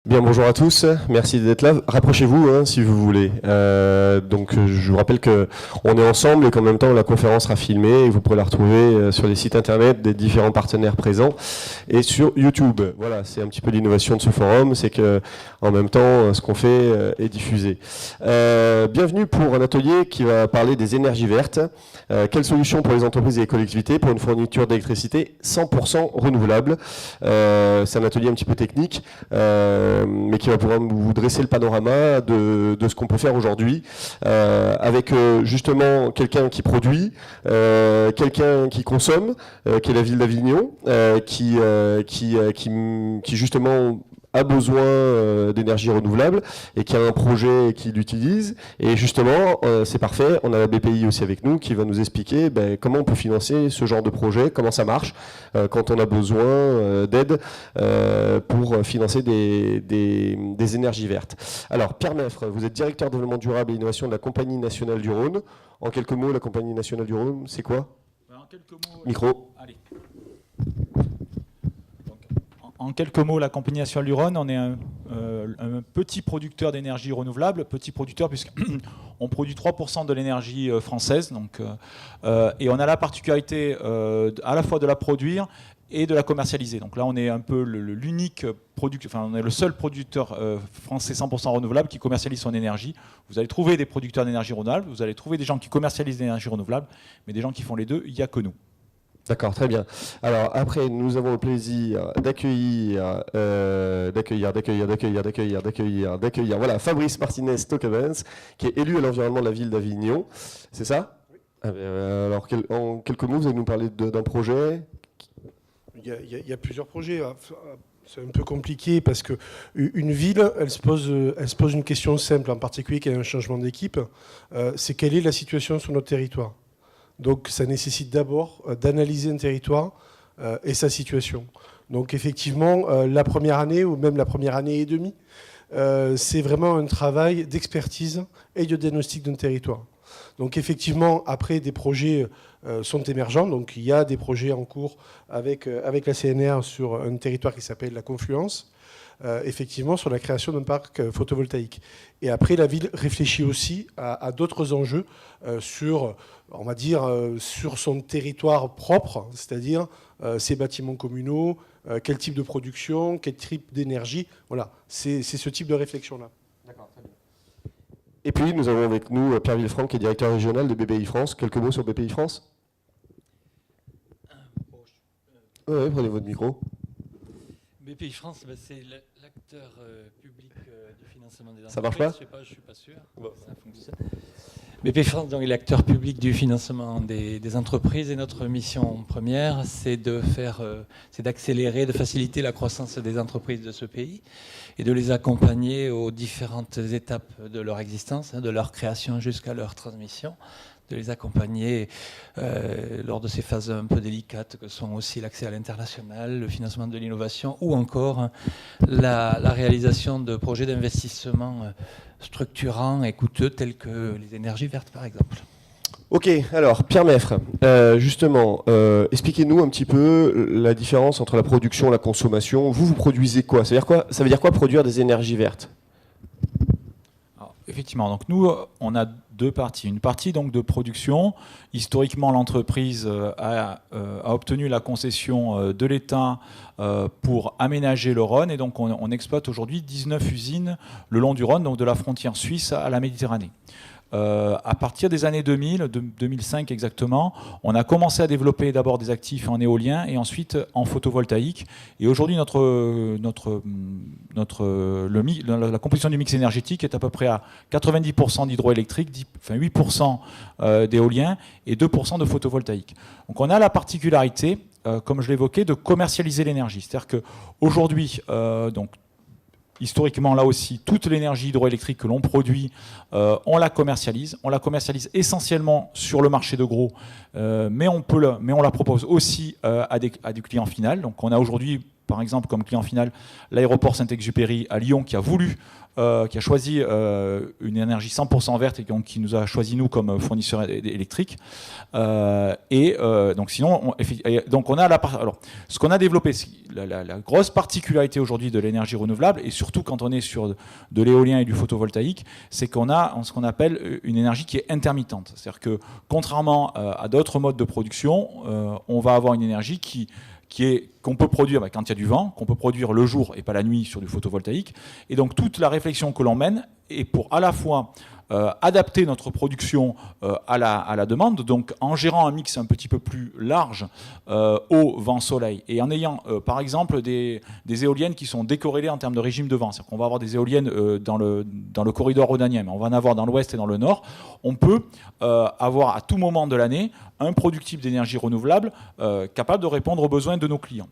Bien, bonjour à tous, merci d'être là. Rapprochez-vous hein, si vous voulez. Je vous rappelle qu'on est ensemble et qu'en même temps la conférence sera filmée et vous pourrez la retrouver sur les sites internet des différents partenaires présents et sur YouTube. Voilà, c'est un petit peu l'innovation de ce forum, c'est que en même temps ce qu'on fait est diffusé. Bienvenue pour un atelier qui va parler des énergies vertes. Quelles solutions pour les entreprises et les collectivités pour une fourniture d'électricité 100% renouvelable. C'est un atelier un petit peu technique. Mais qui va pouvoir vous dresser le panorama de ce qu'on peut faire aujourd'hui, avec justement quelqu'un qui produit, quelqu'un qui consomme, qui est la ville d'Avignon, qui justement a besoin d'énergie renouvelable et qui a un projet qui l'utilise. Et justement, c'est parfait, on a la BPI aussi avec nous qui va nous expliquer comment on peut financer ce genre de projet, comment ça marche quand on a besoin d'aide pour financer des énergies vertes. Alors, Pierre Meffre, vous êtes directeur développement durable et innovation de la Compagnie nationale du Rhône. En quelques mots, la Compagnie nationale du Rhône, c'est quoi? En quelques mots, Micro. Allez. En quelques mots, la Compagnie nationale du Rhône, on est un petit producteur d'énergie renouvelable, petit producteur puisqu'on produit 3% de l'énergie française, et on a la particularité à la fois de la produire et de la commercialiser. Donc là, on est un peu l'unique producteur, enfin on est le seul producteur français 100% renouvelable qui commercialise son énergie. Vous allez trouver des producteurs d'énergie renouvelable, vous allez trouver des gens qui commercialisent l'énergie renouvelable, mais des gens qui font les deux, il n'y a que nous. D'accord, très bien. Alors après, nous avons le plaisir d'accueillir, voilà, Fabrice Martinez-Tocquevens, qui est élu à l'environnement de la ville d'Avignon. C'est ça? Oui. Alors, en quelques mots, vous allez nous parler d'un projet? Il y a plusieurs projets. C'est un peu compliqué parce qu'une ville, elle se pose une question simple, en particulier qu'il y a un changement d'équipe. C'est quelle est la situation sur notre territoire? Donc ça nécessite d'abord d'analyser un territoire et sa situation. Donc effectivement, la première année ou même la première année et demie, c'est vraiment un travail d'expertise et de diagnostic d'un territoire. Donc effectivement, après, des projets sont émergents. Donc il y a des projets en cours avec la CNR sur un territoire qui s'appelle la Confluence, effectivement sur la création d'un parc photovoltaïque. Et après, la ville réfléchit aussi à d'autres enjeux sur, on va dire, sur son territoire propre, c'est-à-dire ses bâtiments communaux, quel type de production, quel type d'énergie. Voilà, c'est ce type de réflexion-là. D'accord, très bien. Et puis, nous avons avec nous Pierre Villefranc, qui est directeur régional de BPI France. Quelques mots sur BPI France? Oui, prenez votre micro. BPI France, c'est l'acteur public du financement des entreprises. Ça marche pas? Je suis pas sûr. Bon. Ça fonctionne. BPI France donc, est l'acteur public du financement des entreprises et notre mission première, c'est d'accélérer, de faciliter la croissance des entreprises de ce pays et de les accompagner aux différentes étapes de leur existence, de leur création jusqu'à leur transmission, de les accompagner lors de ces phases un peu délicates que sont aussi l'accès à l'international, le financement de l'innovation ou encore la réalisation de projets d'investissement structurants et coûteux tels que les énergies vertes par exemple. Ok, alors Pierre Meffre, justement, expliquez-nous un petit peu la différence entre la production et la consommation. Vous produisez quoi? Ça veut dire quoi produire des énergies vertes? Alors, effectivement, donc nous, on a deux parties. Une partie donc de production. Historiquement, l'entreprise a obtenu la concession de l'État pour aménager le Rhône et donc on exploite aujourd'hui 19 usines le long du Rhône, donc de la frontière suisse à la Méditerranée. À partir des années 2000, 2005 exactement, on a commencé à développer d'abord des actifs en éolien et ensuite en photovoltaïque. Et aujourd'hui, la composition du mix énergétique est à peu près à 90% d'hydroélectrique, 8% d'éolien et 2% de photovoltaïque. Donc on a la particularité, comme je l'évoquais, de commercialiser l'énergie. C'est-à-dire qu'aujourd'hui, historiquement, là aussi, toute l'énergie hydroélectrique que l'on produit, on la commercialise. On la commercialise essentiellement sur le marché de gros, mais on la propose aussi à des clients finaux. Donc on a aujourd'hui par exemple comme client final l'aéroport Saint-Exupéry à Lyon qui a choisi une énergie 100% verte et qui nous a choisi nous comme fournisseur électrique. Donc sinon, donc on a alors ce qu'on a développé, la grosse particularité aujourd'hui de l'énergie renouvelable, et surtout quand on est sur de l'éolien et du photovoltaïque, c'est qu'on a ce qu'on appelle une énergie qui est intermittente. C'est-à-dire que contrairement à d'autres modes de production, on va avoir une énergie qu'on peut produire quand il y a du vent, qu'on peut produire le jour et pas la nuit sur du photovoltaïque. Et donc toute la réflexion que l'on mène est pour à la fois adapter notre production à la demande, donc en gérant un mix un petit peu plus large eau, vent, soleil, et en ayant par exemple des éoliennes qui sont décorrélées en termes de régime de vent. C'est-à-dire qu'on va avoir des éoliennes dans le corridor rhodanien, mais on va en avoir dans l'ouest et dans le nord. On peut avoir à tout moment de l'année un productible d'énergie renouvelable capable de répondre aux besoins de nos clients.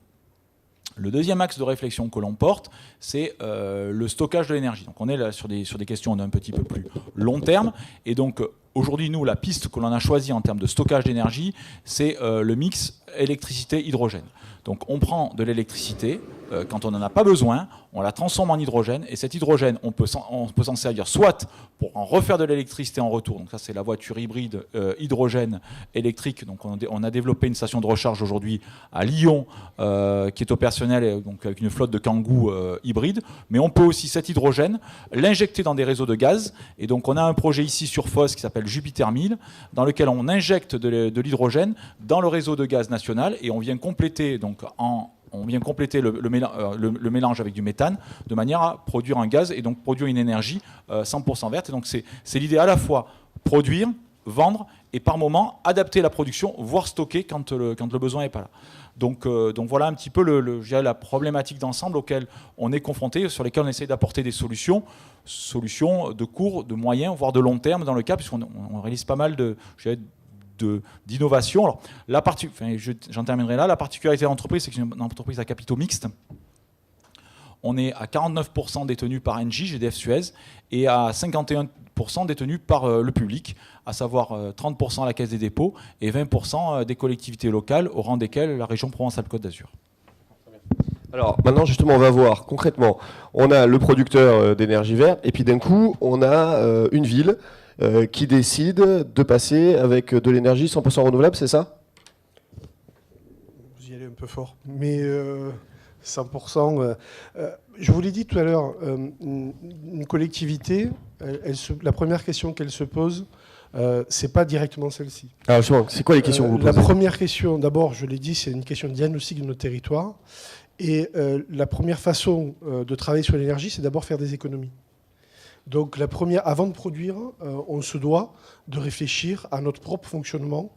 Le deuxième axe de réflexion que l'on porte, c'est le stockage de l'énergie. Donc on est là sur des questions d'un petit peu plus long terme. Et donc aujourd'hui, nous, la piste que l'on a choisie en termes de stockage d'énergie, c'est le mix électricité-hydrogène. Donc on prend de l'électricité, quand on n'en a pas besoin, on la transforme en hydrogène, et cet hydrogène, on peut s'en servir soit pour en refaire de l'électricité en retour, donc ça c'est la voiture hybride hydrogène électrique, donc on a développé une station de recharge aujourd'hui à Lyon, qui est opérationnelle donc avec une flotte de Kangoo hybride, mais on peut aussi cet hydrogène l'injecter dans des réseaux de gaz, et donc on a un projet ici sur Fos qui s'appelle Jupiter 1000, dans lequel on injecte de l'hydrogène dans le réseau de gaz national, et on vient compléter donc le mélange avec du méthane de manière à produire un gaz et donc produire une énergie 100% verte. Et donc c'est l'idée à la fois produire, vendre et par moment adapter la production, voire stocker quand le besoin n'est pas là. Donc voilà un petit peu la problématique d'ensemble auquel on est confronté, sur lesquelles on essaie d'apporter des solutions de court, de moyen, voire de long terme dans le cas, puisqu'on réalise pas mal d'innovation. Alors, j'en terminerai là. La particularité de l'entreprise, c'est que c'est une entreprise à capitaux mixtes. On est à 49% détenu par Engie, GDF Suez, et à 51% détenu par le public, à savoir 30% à la Caisse des dépôts et 20% des collectivités locales, au rang desquelles la région Provence-Alpes-Côte d'Azur. Alors maintenant justement on va voir concrètement, on a le producteur d'énergie verte et puis d'un coup on a une ville qui décide de passer avec de l'énergie 100% renouvelable, c'est ça ? Vous y allez un peu fort, mais 100%. Je vous l'ai dit tout à l'heure, une collectivité, la première question qu'elle se pose, c'est pas directement celle-ci. Alors justement, c'est quoi les questions que vous posez ? La première question, d'abord, je l'ai dit, c'est une question de diagnostic de notre territoire. Et la première façon de travailler sur l'énergie, c'est d'abord faire des économies. Donc avant de produire, on se doit de réfléchir à notre propre fonctionnement,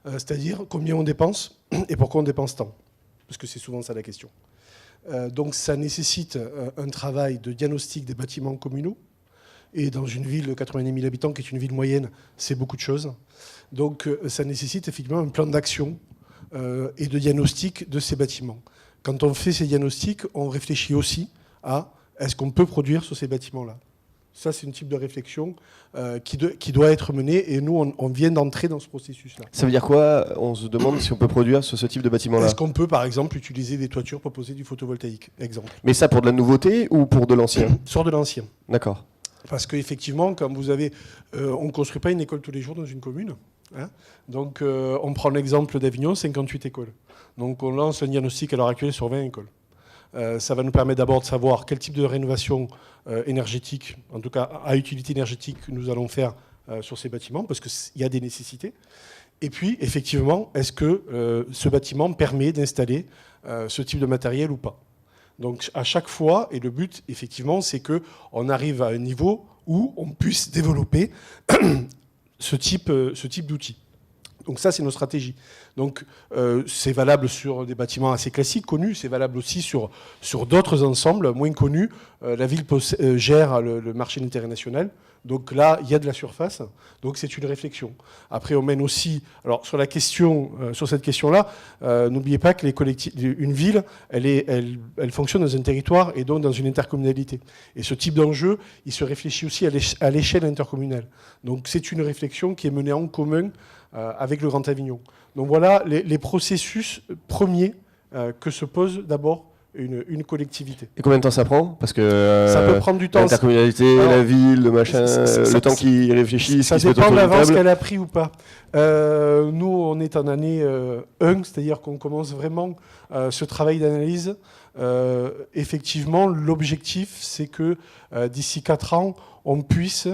c'est-à-dire combien on dépense et pourquoi on dépense tant. Parce que c'est souvent ça la question. Donc ça nécessite un travail de diagnostic des bâtiments communaux. Et dans une ville de 90 000 habitants, qui est une ville moyenne, c'est beaucoup de choses. Donc ça nécessite effectivement un plan d'action et de diagnostic de ces bâtiments. Quand on fait ces diagnostics, on réfléchit aussi à est-ce qu'on peut produire sur ces bâtiments-là. Ça, c'est un type de réflexion qui doit être menée, et nous, on vient d'entrer dans ce processus-là. Ça veut dire quoi ? On se demande si on peut produire sur ce type de bâtiment-là. Est-ce qu'on peut, par exemple, utiliser des toitures pour poser du photovoltaïque, exemple ? Mais ça pour de la nouveauté ou pour de l'ancien ? Sur de l'ancien. D'accord. Parce qu'effectivement, quand vous avez... on ne construit pas une école tous les jours dans une commune. Hein. Donc, on prend l'exemple d'Avignon, 58 écoles. Donc, on lance un diagnostic à l'heure actuelle sur 20 écoles. Ça va nous permettre d'abord de savoir quel type de rénovation énergétique, en tout cas à utilité énergétique, nous allons faire sur ces bâtiments, parce qu'il y a des nécessités. Et puis, effectivement, est-ce que ce bâtiment permet d'installer ce type de matériel ou pas ? Donc, à chaque fois, et le but, effectivement, c'est qu'on arrive à un niveau où on puisse développer ce type d'outils. Donc ça, c'est nos stratégies. Donc c'est valable sur des bâtiments assez classiques, connus. C'est valable aussi sur d'autres ensembles moins connus. La ville gère le marché international. Donc là, il y a de la surface. Donc c'est une réflexion. Après, on mène aussi... Alors sur cette question-là, n'oubliez pas que une ville, elle fonctionne dans un territoire et donc dans une intercommunalité. Et ce type d'enjeu, il se réfléchit aussi à l'échelle intercommunale. Donc c'est une réflexion qui est menée en commun avec le Grand Avignon. Donc voilà les processus premiers que se pose d'abord une collectivité. Et combien de temps ça prend? Parce que Ça peut prendre du temps. L'intercommunalité, la ville, le machin, le temps qu'ils réfléchissent, ça qu'ils se mettent dépend de autour d'une l'avance table. qu'elle a pris ou pas. Nous, on est en année 1, c'est-à-dire qu'on commence vraiment ce travail d'analyse. Effectivement, l'objectif, c'est que d'ici 4 ans, on puisse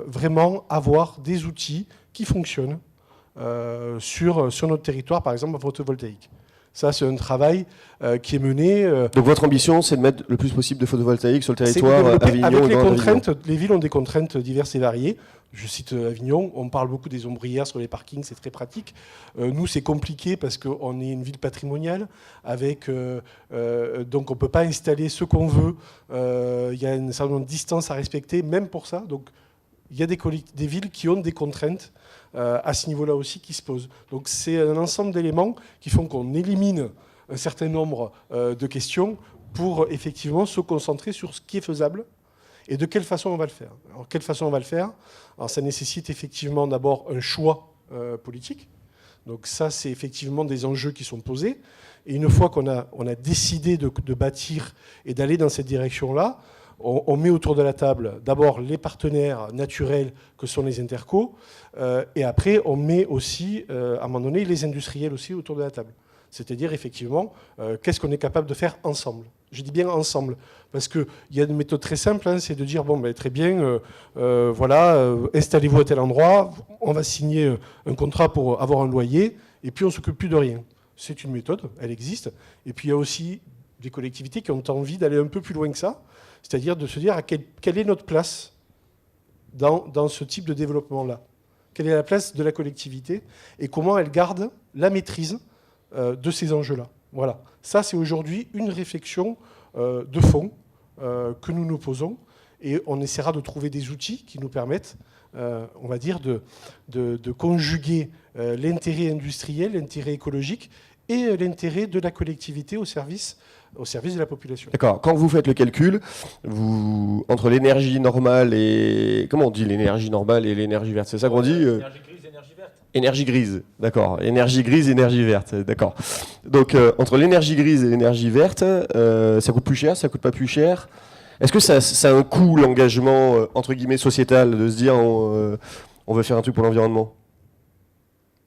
vraiment avoir des outils qui fonctionnent sur notre territoire, par exemple en photovoltaïque. Ça, c'est un travail qui est mené. Donc votre ambition, c'est de mettre le plus possible de photovoltaïque sur le C'est de territoire développer Avignon avec et les Grand contraintes. Avignon. Les villes ont des contraintes diverses et variées. Je cite Avignon, on parle beaucoup des ombrières sur les parkings, c'est très pratique. Nous, c'est compliqué parce qu'on est une ville patrimoniale, donc on ne peut pas installer ce qu'on veut. Il y a une certaine distance à respecter, même pour ça. Donc il y a des villes qui ont des contraintes à ce niveau-là aussi qui se posent. Donc c'est un ensemble d'éléments qui font qu'on élimine un certain nombre de questions pour effectivement se concentrer sur ce qui est faisable et de quelle façon on va le faire. Alors, quelle façon on va le faire? Alors, ça nécessite effectivement d'abord un choix politique. Donc ça, c'est effectivement des enjeux qui sont posés. Et une fois qu'on a décidé de bâtir et d'aller dans cette direction-là, on met autour de la table d'abord les partenaires naturels que sont les intercos, et après on met aussi, à un moment donné, les industriels aussi autour de la table. C'est-à-dire, effectivement, qu'est-ce qu'on est capable de faire ensemble? Je dis bien ensemble, parce qu'il y a une méthode très simple, hein, c'est de dire, bon, ben, très bien, installez-vous à tel endroit, on va signer un contrat pour avoir un loyer, et puis on ne s'occupe plus de rien. C'est une méthode, elle existe. Et puis il y a aussi des collectivités qui ont envie d'aller un peu plus loin que ça, c'est-à-dire de se dire quelle est notre place dans ce type de développement-là. Quelle est la place de la collectivité et comment elle garde la maîtrise de ces enjeux-là. Voilà. Ça, c'est aujourd'hui une réflexion de fond que nous nous posons et on essaiera de trouver des outils qui nous permettent, on va dire, de conjuguer l'intérêt industriel, l'intérêt écologique et l'intérêt de la collectivité au service de la population. D'accord. Quand vous faites le calcul, entre l'énergie normale et... Comment on dit l'énergie normale et l'énergie verte? C'est ça qu'on dit Énergie grise, énergie verte. Énergie grise, d'accord. Énergie grise, énergie verte, d'accord. Donc, entre l'énergie grise et l'énergie verte, ça coûte plus cher, ça coûte pas plus cher? Est-ce que ça a un coût, l'engagement, entre guillemets, sociétal, de se dire on veut faire un truc pour l'environnement?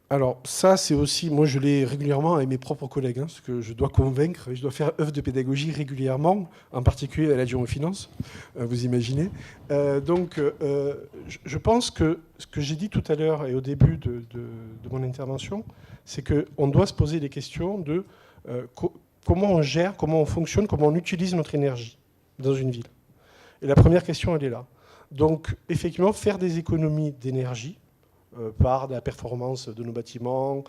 Alors ça, c'est aussi, moi je l'ai régulièrement avec mes propres collègues, parce que je dois convaincre, je dois faire œuvre de pédagogie régulièrement, en particulier à l'adjoint aux finances, vous imaginez. Je pense que ce que j'ai dit tout à l'heure et au début de mon intervention, c'est qu'on doit se poser des questions de comment on gère, comment on fonctionne, comment on utilise notre énergie dans une ville. Et la première question, elle est là. Donc effectivement, faire des économies d'énergie, par la performance de nos bâtiments,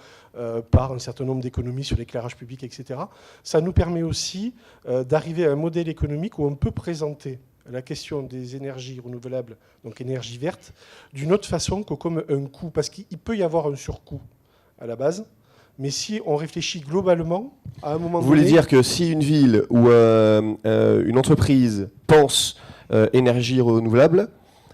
par un certain nombre d'économies sur l'éclairage public, etc. Ça nous permet aussi d'arriver à un modèle économique où on peut présenter la question des énergies renouvelables, donc énergie verte, d'une autre façon que comme un coût, parce qu'il peut y avoir un surcoût à la base, mais si on réfléchit globalement, à un moment donné... Vous voulez dire que si une ville ou une entreprise pense énergie renouvelable,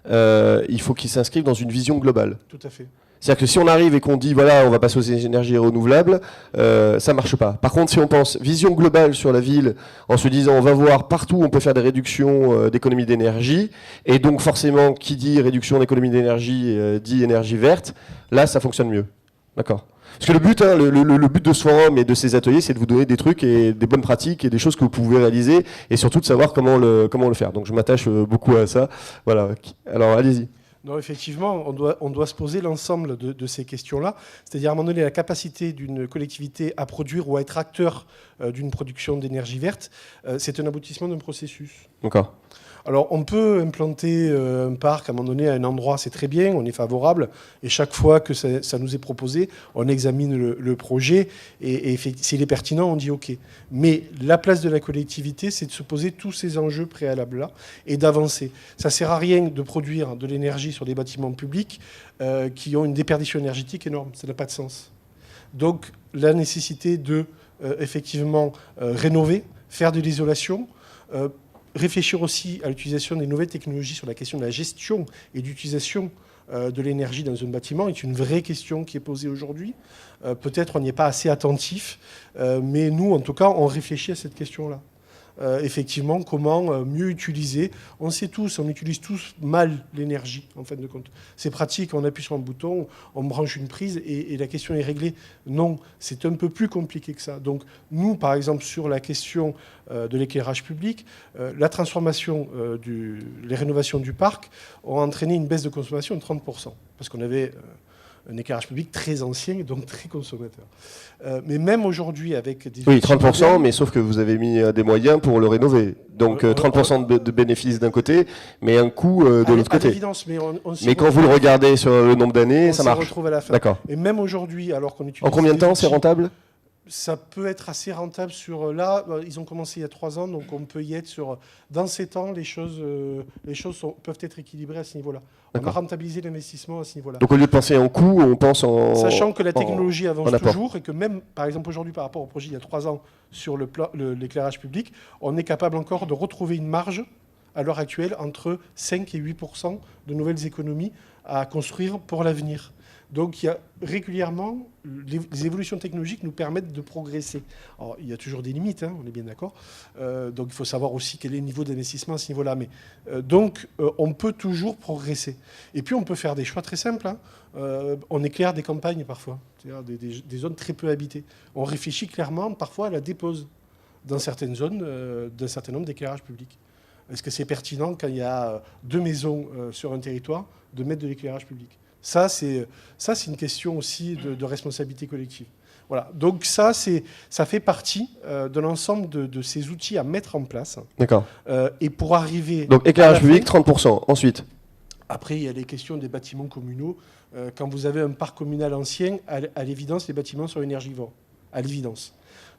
il faut qu'ils s'inscrivent dans une vision globale. Tout à fait. C'est-à-dire que si on arrive et qu'on dit voilà, on va passer aux énergies renouvelables, ça marche pas. Par contre, si on pense vision globale sur la ville, en se disant on va voir partout où on peut faire des réductions d'économie d'énergie, et donc forcément qui dit réduction d'économie d'énergie dit énergie verte, là ça fonctionne mieux. D'accord. Parce que le but, hein, le but de ce forum et de ces ateliers, c'est de vous donner des trucs et des bonnes pratiques et des choses que vous pouvez réaliser, et surtout de savoir comment le faire. Donc je m'attache beaucoup à ça. Voilà. Alors allez-y. Non, effectivement, on doit se poser l'ensemble de ces questions-là. C'est-à-dire, à un moment donné, la capacité d'une collectivité à produire ou à être acteur d'une production d'énergie verte, c'est un aboutissement d'un processus. D'accord. Alors, on peut implanter un parc à un moment donné à un endroit, c'est très bien, on est favorable, et chaque fois que ça nous est proposé, on examine le projet, et s'il est pertinent, on dit OK. Mais la place de la collectivité, c'est de se poser tous ces enjeux préalables-là et d'avancer. Ça ne sert à rien de produire de l'énergie sur des bâtiments publics qui ont une déperdition énergétique énorme, ça n'a pas de sens. Donc, la nécessité de, effectivement, rénover, faire de l'isolation, réfléchir aussi à l'utilisation des nouvelles technologies sur la question de la gestion et d'utilisation de l'énergie dans un bâtiment est une vraie question qui est posée aujourd'hui. Peut-être on n'y est pas assez attentif, mais nous, en tout cas, on réfléchit à cette question-là. effectivement comment mieux utiliser. On sait tous, on utilise tous mal l'énergie, en fin de compte. C'est pratique, on appuie sur un bouton, on branche une prise et la question est réglée. Non, c'est un peu plus compliqué que ça. Donc nous, par exemple, sur la question de l'éclairage public, la transformation, les rénovations du parc ont entraîné une baisse de consommation de 30%, parce qu'on avait un éclairage public très ancien et donc très consommateur. Mais même aujourd'hui, avec des... Oui, 30%, mais sauf que vous avez mis des moyens pour le rénover. Donc 30% de bénéfices d'un côté, mais un coût de l'autre côté. Mais quand vous le regardez sur le nombre d'années, ça marche. On se retrouve à la fin. D'accord. Et même aujourd'hui, alors qu'on utilise... En combien de temps c'est rentable ? Ça peut être assez rentable sur... Là, ils ont commencé il y a 3 ans, donc on peut y être sur... Dans ces temps, les choses peuvent être équilibrées à ce niveau-là. On a rentabilisé l'investissement à ce niveau-là. Donc au lieu de penser en coût, on pense en... Sachant que la technologie avance toujours et que même, par exemple, aujourd'hui, par rapport au projet il y a 3 ans sur l'éclairage public, on est capable encore de retrouver une marge, à l'heure actuelle, entre 5 et 8% de nouvelles économies à construire pour l'avenir. Donc il y a régulièrement, les évolutions technologiques nous permettent de progresser. Alors il y a toujours des limites, hein, on est bien d'accord. Donc il faut savoir aussi quel est le niveau d'investissement à ce niveau-là. Mais donc on peut toujours progresser. Et puis on peut faire des choix très simples. Hein. On éclaire des campagnes parfois, c'est-à-dire des zones très peu habitées. On réfléchit clairement parfois à la dépose dans certaines zones d'un certain nombre d'éclairages publics. Est-ce que c'est pertinent quand il y a 2 maisons sur un territoire de mettre de l'éclairage public ? Ça, c'est une question aussi de responsabilité collective. Voilà. Donc ça fait partie de l'ensemble de ces outils à mettre en place. D'accord. Et pour arriver... Donc éclairage public, 30%. Ensuite ? Après, il y a les questions des bâtiments communaux. Quand vous avez un parc communal ancien, à l'évidence, les bâtiments sont énergivores. À l'évidence.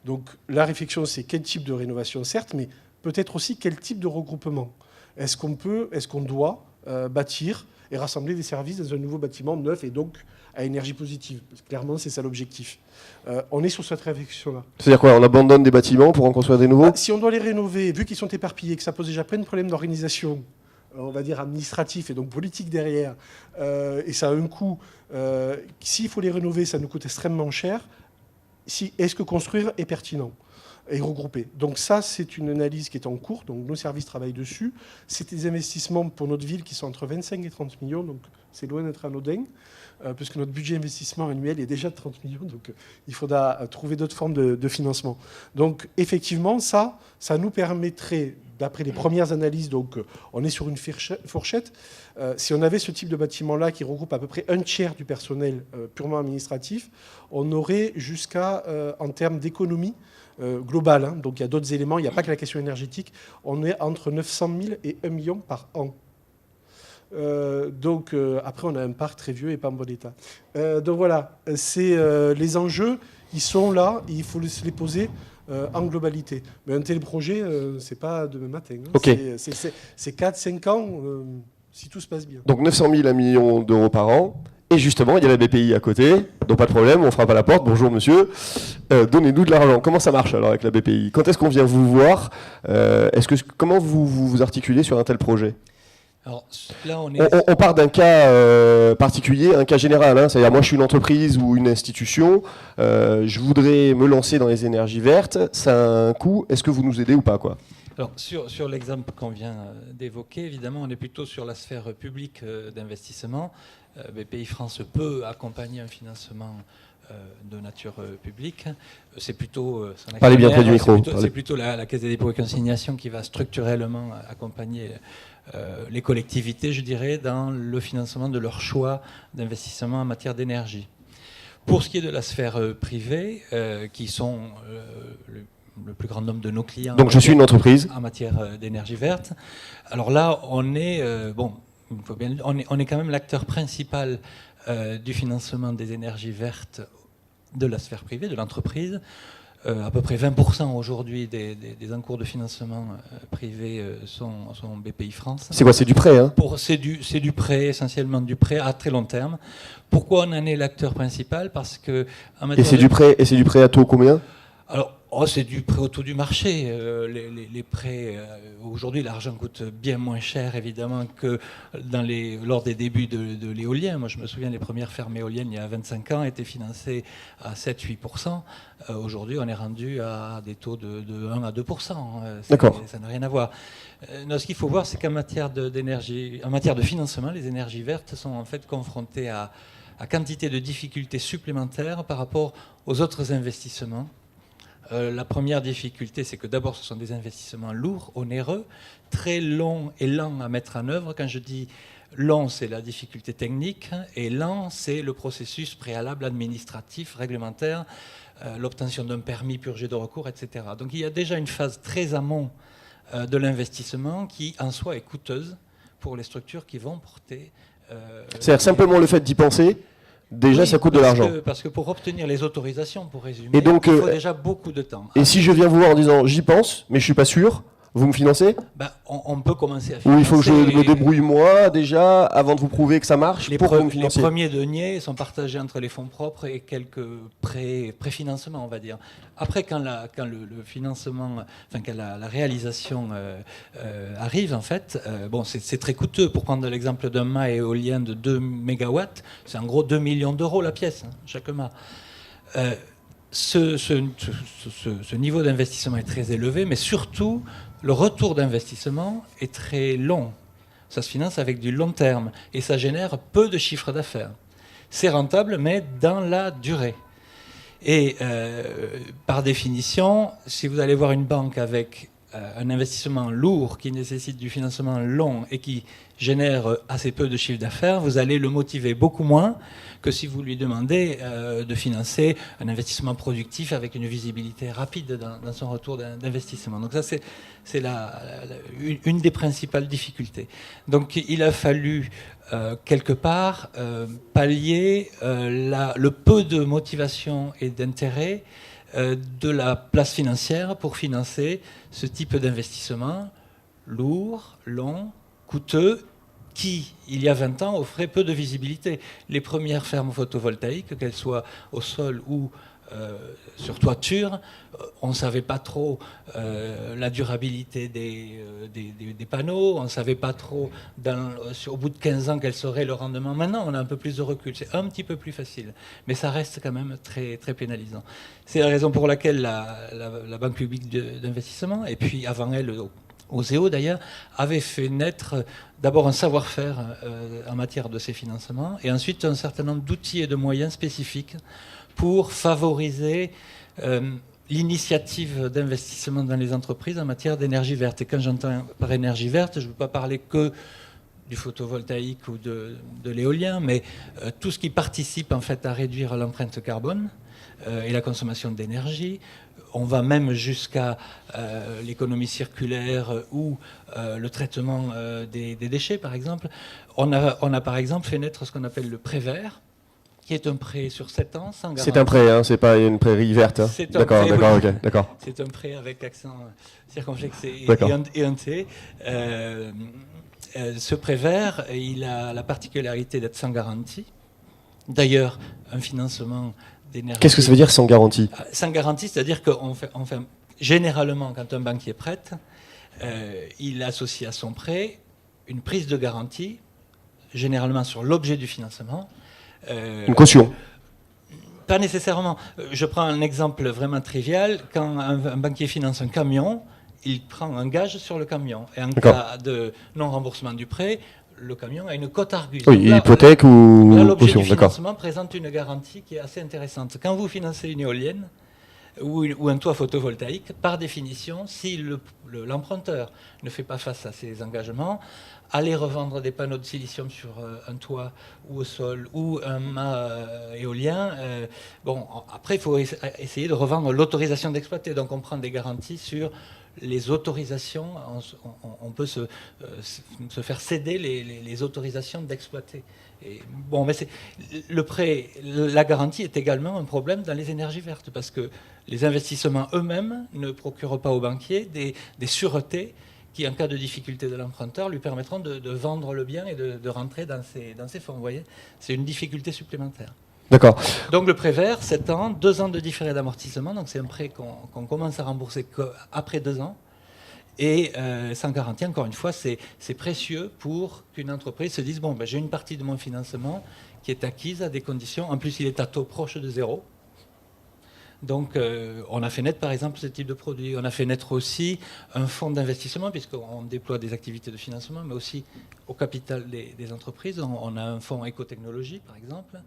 Donc la réflexion, c'est quel type de rénovation, certes, mais peut-être aussi quel type de regroupement. Est-ce qu'on doit bâtir et rassembler des services dans un nouveau bâtiment neuf et donc à énergie positive. Parce que clairement, c'est ça l'objectif. On est sur cette réflexion-là. C'est-à-dire quoi ? On abandonne des bâtiments pour en construire des nouveaux ? Si on doit les rénover, vu qu'ils sont éparpillés, que ça pose déjà plein de problèmes d'organisation, on va dire administratif et donc politique derrière, et ça a un coût, s'il faut les rénover, ça nous coûte extrêmement cher. Est-ce que construire est pertinent ? Et regrouper. Donc ça, c'est une analyse qui est en cours, donc nos services travaillent dessus. C'est des investissements pour notre ville qui sont entre 25 et 30 millions, donc c'est loin d'être anodin, puisque notre budget investissement annuel est déjà de 30 millions, donc il faudra trouver d'autres formes de financement. Donc effectivement, ça nous permettrait, d'après les premières analyses, donc on est sur une fourchette, si on avait ce type de bâtiment-là qui regroupe à peu près un tiers du personnel purement administratif, on aurait jusqu'à, en termes d'économie, global, hein. Donc il y a d'autres éléments, il n'y a pas que la question énergétique, on est entre 900 000 et 1 million par an. Donc après on a un parc très vieux et pas en bon état. Donc voilà, les enjeux, ils sont là, il faut se les poser en globalité. Mais un tel projet, c'est pas demain matin. Hein. Okay. C'est 4-5 ans, si tout se passe bien. Donc 900 000 à 1 million d'euros par an. Et justement, il y a la BPI à côté, donc pas de problème, on frappe à la porte. Bonjour monsieur, donnez-nous de l'argent. Comment ça marche alors avec la BPI ? Quand est-ce qu'on vient vous voir ? Comment vous articulez sur un tel projet ? Alors, là, on part d'un cas particulier, un cas général. Hein, c'est-à-dire, moi, je suis une entreprise ou une institution, je voudrais me lancer dans les énergies vertes, ça a un coût. Est-ce que vous nous aidez ou pas, quoi ? Alors, sur l'exemple qu'on vient d'évoquer, évidemment, on est plutôt sur la sphère publique d'investissement. BPI France peut accompagner un financement de nature publique. C'est plutôt... Parlez bien près du micro. C'est plutôt la Caisse des dépôts et consignations qui va structurellement accompagner les collectivités, je dirais, dans le financement de leur choix d'investissement en matière d'énergie. Pour ce qui est de la sphère privée, qui sont le plus grand nombre de nos clients... Donc je suis une entreprise. En matière d'énergie verte. Alors là, on est... on est quand même l'acteur principal du financement des énergies vertes de la sphère privée, de l'entreprise. À peu près 20% aujourd'hui des encours de financement privés sont BPI France. C'est quoi ? C'est du prêt, hein ? C'est du prêt, essentiellement du prêt à très long terme. Pourquoi on en est l'acteur principal ? Parce que... Et c'est du prêt à taux combien ? Alors, C'est du prêt au taux du marché. Les prêts, aujourd'hui, l'argent coûte bien moins cher, évidemment, que lors des débuts de l'éolien. Moi, je me souviens, les premières fermes éoliennes, il y a 25 ans, étaient financées à 7-8%. Aujourd'hui, on est rendu à des taux de 1 à 2%. D'accord. Ça n'a rien à voir. Non, ce qu'il faut voir, c'est qu'en matière en matière de financement, les énergies vertes sont en fait confrontées à quantité de difficultés supplémentaires par rapport aux autres investissements. La première difficulté, c'est que d'abord, ce sont des investissements lourds, onéreux, très longs et lents à mettre en œuvre. Quand je dis long, c'est la difficulté technique, et lent, c'est le processus préalable administratif, réglementaire, l'obtention d'un permis purgé de recours, etc. Donc il y a déjà une phase très amont de l'investissement qui, en soi, est coûteuse pour les structures qui vont porter... C'est-à-dire simplement le fait d'y penser, déjà oui, ça coûte de l'argent. Parce que pour obtenir les autorisations, pour résumer, et donc, il faut déjà beaucoup de temps. Et si je viens vous voir en disant j'y pense, mais je suis pas sûr, vous me financez? On peut commencer à financer. Ou il faut que je me débrouille moi déjà avant de vous prouver que ça marche pour que vous me financiez? Les premiers deniers sont partagés entre les fonds propres et quelques préfinancements, on va dire. Après, quand le financement, enfin quand la réalisation arrive, en fait, c'est très coûteux. Pour prendre l'exemple d'un mât éolien de 2 MW, c'est en gros 2 millions d'euros la pièce, chaque mât. Ce niveau d'investissement est très élevé, mais surtout, le retour d'investissement est très long. Ça se finance avec du long terme et ça génère peu de chiffre d'affaires. C'est rentable, mais dans la durée. Et par définition, si vous allez voir une banque avec un investissement lourd qui nécessite du financement long et qui génère assez peu de chiffre d'affaires, vous allez le motiver beaucoup moins que si vous lui demandez de financer un investissement productif avec une visibilité rapide dans son retour d'investissement. Donc ça, c'est une des principales difficultés. Donc il a fallu quelque part pallier le peu de motivation et d'intérêt de la place financière pour financer ce type d'investissement lourd, long, coûteux, qui, il y a 20 ans, offrait peu de visibilité. Les premières fermes photovoltaïques, qu'elles soient au sol ou sur toiture, on ne savait pas trop la durabilité des panneaux, on ne savait pas trop au bout de 15 ans quel serait le rendement. Maintenant, on a un peu plus de recul, c'est un petit peu plus facile, mais ça reste quand même très, très pénalisant. C'est la raison pour laquelle la Banque publique d'investissement, et puis avant elle, Oseo d'ailleurs, avait fait naître d'abord un savoir-faire en matière de ces financements, et ensuite un certain nombre d'outils et de moyens spécifiques pour favoriser l'initiative d'investissement dans les entreprises en matière d'énergie verte. Et quand j'entends par énergie verte, je ne veux pas parler que du photovoltaïque ou de l'éolien, mais tout ce qui participe en fait à réduire l'empreinte carbone et la consommation d'énergie. On va même jusqu'à l'économie circulaire ou le traitement des déchets, par exemple. On a par exemple fait naître ce qu'on appelle le prêt vert, qui est un prêt sur 7 ans, sans garantie. C'est un prêt, hein, c'est pas une prairie verte. Hein. D'accord. C'est un prêt avec accent circonflexé et un T. Ce prêt vert, il a la particularité d'être sans garantie. D'ailleurs, un financement d'énergie... Qu'est-ce que ça veut dire sans garantie? Sans garantie, c'est-à-dire qu'on fait, généralement, quand un banquier prête, il associe à son prêt une prise de garantie, généralement sur l'objet du financement. Une caution? Pas nécessairement. Je prends un exemple vraiment trivial. Quand un banquier finance un camion, il prend un gage sur le camion. Et en cas de non-remboursement du prêt, le camion a une cote argus. Oui, hypothèque ou l'objet caution, du financement présente une garantie qui est assez intéressante. Quand vous financez une éolienne ou un toit photovoltaïque, par définition, si l'emprunteur ne fait pas face à ses engagements, aller revendre des panneaux de silicium sur un toit ou au sol ou un mât éolien, après il faut essayer de revendre l'autorisation d'exploiter. Donc on prend des garanties sur les autorisations, on peut se faire céder les autorisations d'exploiter. Mais le prêt, la garantie est également un problème dans les énergies vertes parce que les investissements eux-mêmes ne procurent pas aux banquiers des sûretés qui, en cas de difficulté de l'emprunteur, lui permettront de vendre le bien et de rentrer dans ces fonds. Vous voyez, c'est une difficulté supplémentaire. D'accord. Donc le prêt vert, 7 ans, 2 ans de différé d'amortissement, donc c'est un prêt qu'on commence à rembourser après 2 ans. Et sans garantie, encore une fois, c'est précieux pour qu'une entreprise se dise, bon, ben, j'ai une partie de mon financement qui est acquise à des conditions, en plus il est à taux proche de zéro. Donc on a fait naître par exemple ce type de produit. On a fait naître aussi un fonds d'investissement puisqu'on déploie des activités de financement, mais aussi au capital des entreprises. On a un fonds écotechnologie par exemple.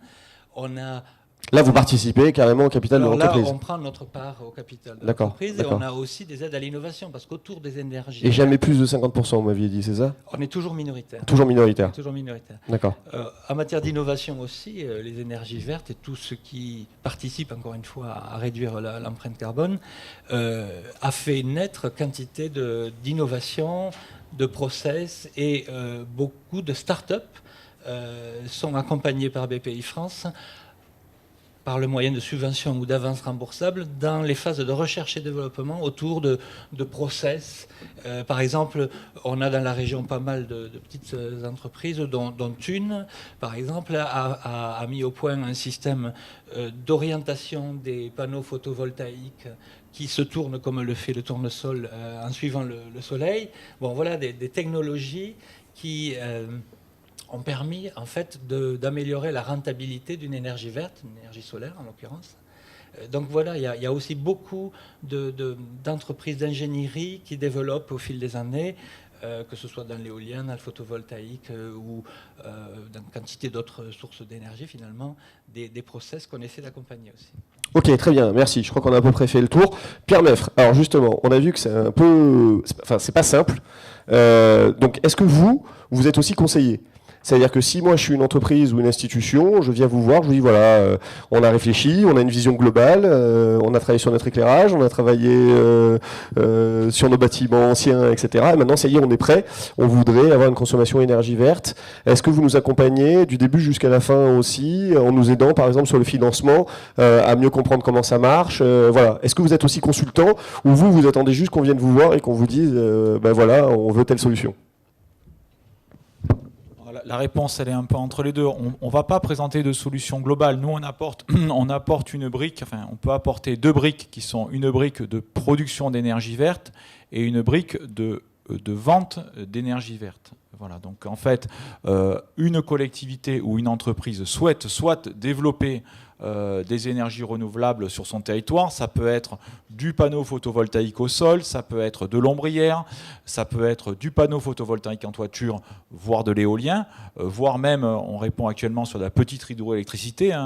On a Là, vous participez carrément au capital de l'entreprise. Là, on prend notre part au capital de D'accord, l'entreprise et on a aussi des aides à l'innovation parce qu'autour des énergies... Et jamais plus de 50%, vous m'aviez dit, c'est ça? On est toujours minoritaire. Toujours minoritaire. Toujours minoritaire. D'accord. En matière d'innovation aussi, les énergies vertes et tout ce qui participe encore une fois à réduire l'empreinte carbone a fait naître quantité d'innovation, de process et beaucoup de start-up sont accompagnés par BPI France par le moyen de subventions ou d'avances remboursables dans les phases de recherche et développement autour de process. Par exemple, on a dans la région pas mal de petites entreprises, dont une, par exemple, a mis au point un système d'orientation des panneaux photovoltaïques qui se tournent comme le fait le tournesol en suivant le soleil. Bon, voilà des technologies qui... ont permis en fait d'améliorer la rentabilité d'une énergie verte, une énergie solaire en l'occurrence. Donc voilà, il y a aussi beaucoup d'entreprises d'ingénierie qui développent au fil des années, que ce soit dans l'éolien, dans le photovoltaïque ou dans une quantité d'autres sources d'énergie finalement, des process qu'on essaie d'accompagner aussi. Ok, très bien, merci. Je crois qu'on a à peu près fait le tour. Pierre Meffre, alors justement, on a vu que c'est un peu... Enfin, c'est pas simple. Donc, est-ce que vous êtes aussi conseiller ? C'est-à-dire que si moi je suis une entreprise ou une institution, je viens vous voir, je vous dis voilà, on a réfléchi, on a une vision globale, on a travaillé sur notre éclairage, on a travaillé sur nos bâtiments anciens, etc. Et maintenant ça y est, on est prêt, on voudrait avoir une consommation énergie verte. Est-ce que vous nous accompagnez du début jusqu'à la fin aussi, en nous aidant par exemple sur le financement, à mieux comprendre comment ça marche, voilà. Est-ce que vous êtes aussi consultant ou vous attendez juste qu'on vienne vous voir et qu'on vous dise ben voilà, on veut telle solution ? La réponse, elle est un peu entre les deux. On ne va pas présenter de solution globale. Nous, on apporte une brique, enfin, on peut apporter 2 briques qui sont une brique de production d'énergie verte et une brique de vente d'énergie verte. Voilà, donc en fait, une collectivité ou une entreprise souhaite soit développer des énergies renouvelables sur son territoire. Ça peut être du panneau photovoltaïque au sol, ça peut être de l'ombrière, ça peut être du panneau photovoltaïque en toiture, voire de l'éolien, voire même, on répond actuellement sur de la petite hydroélectricité,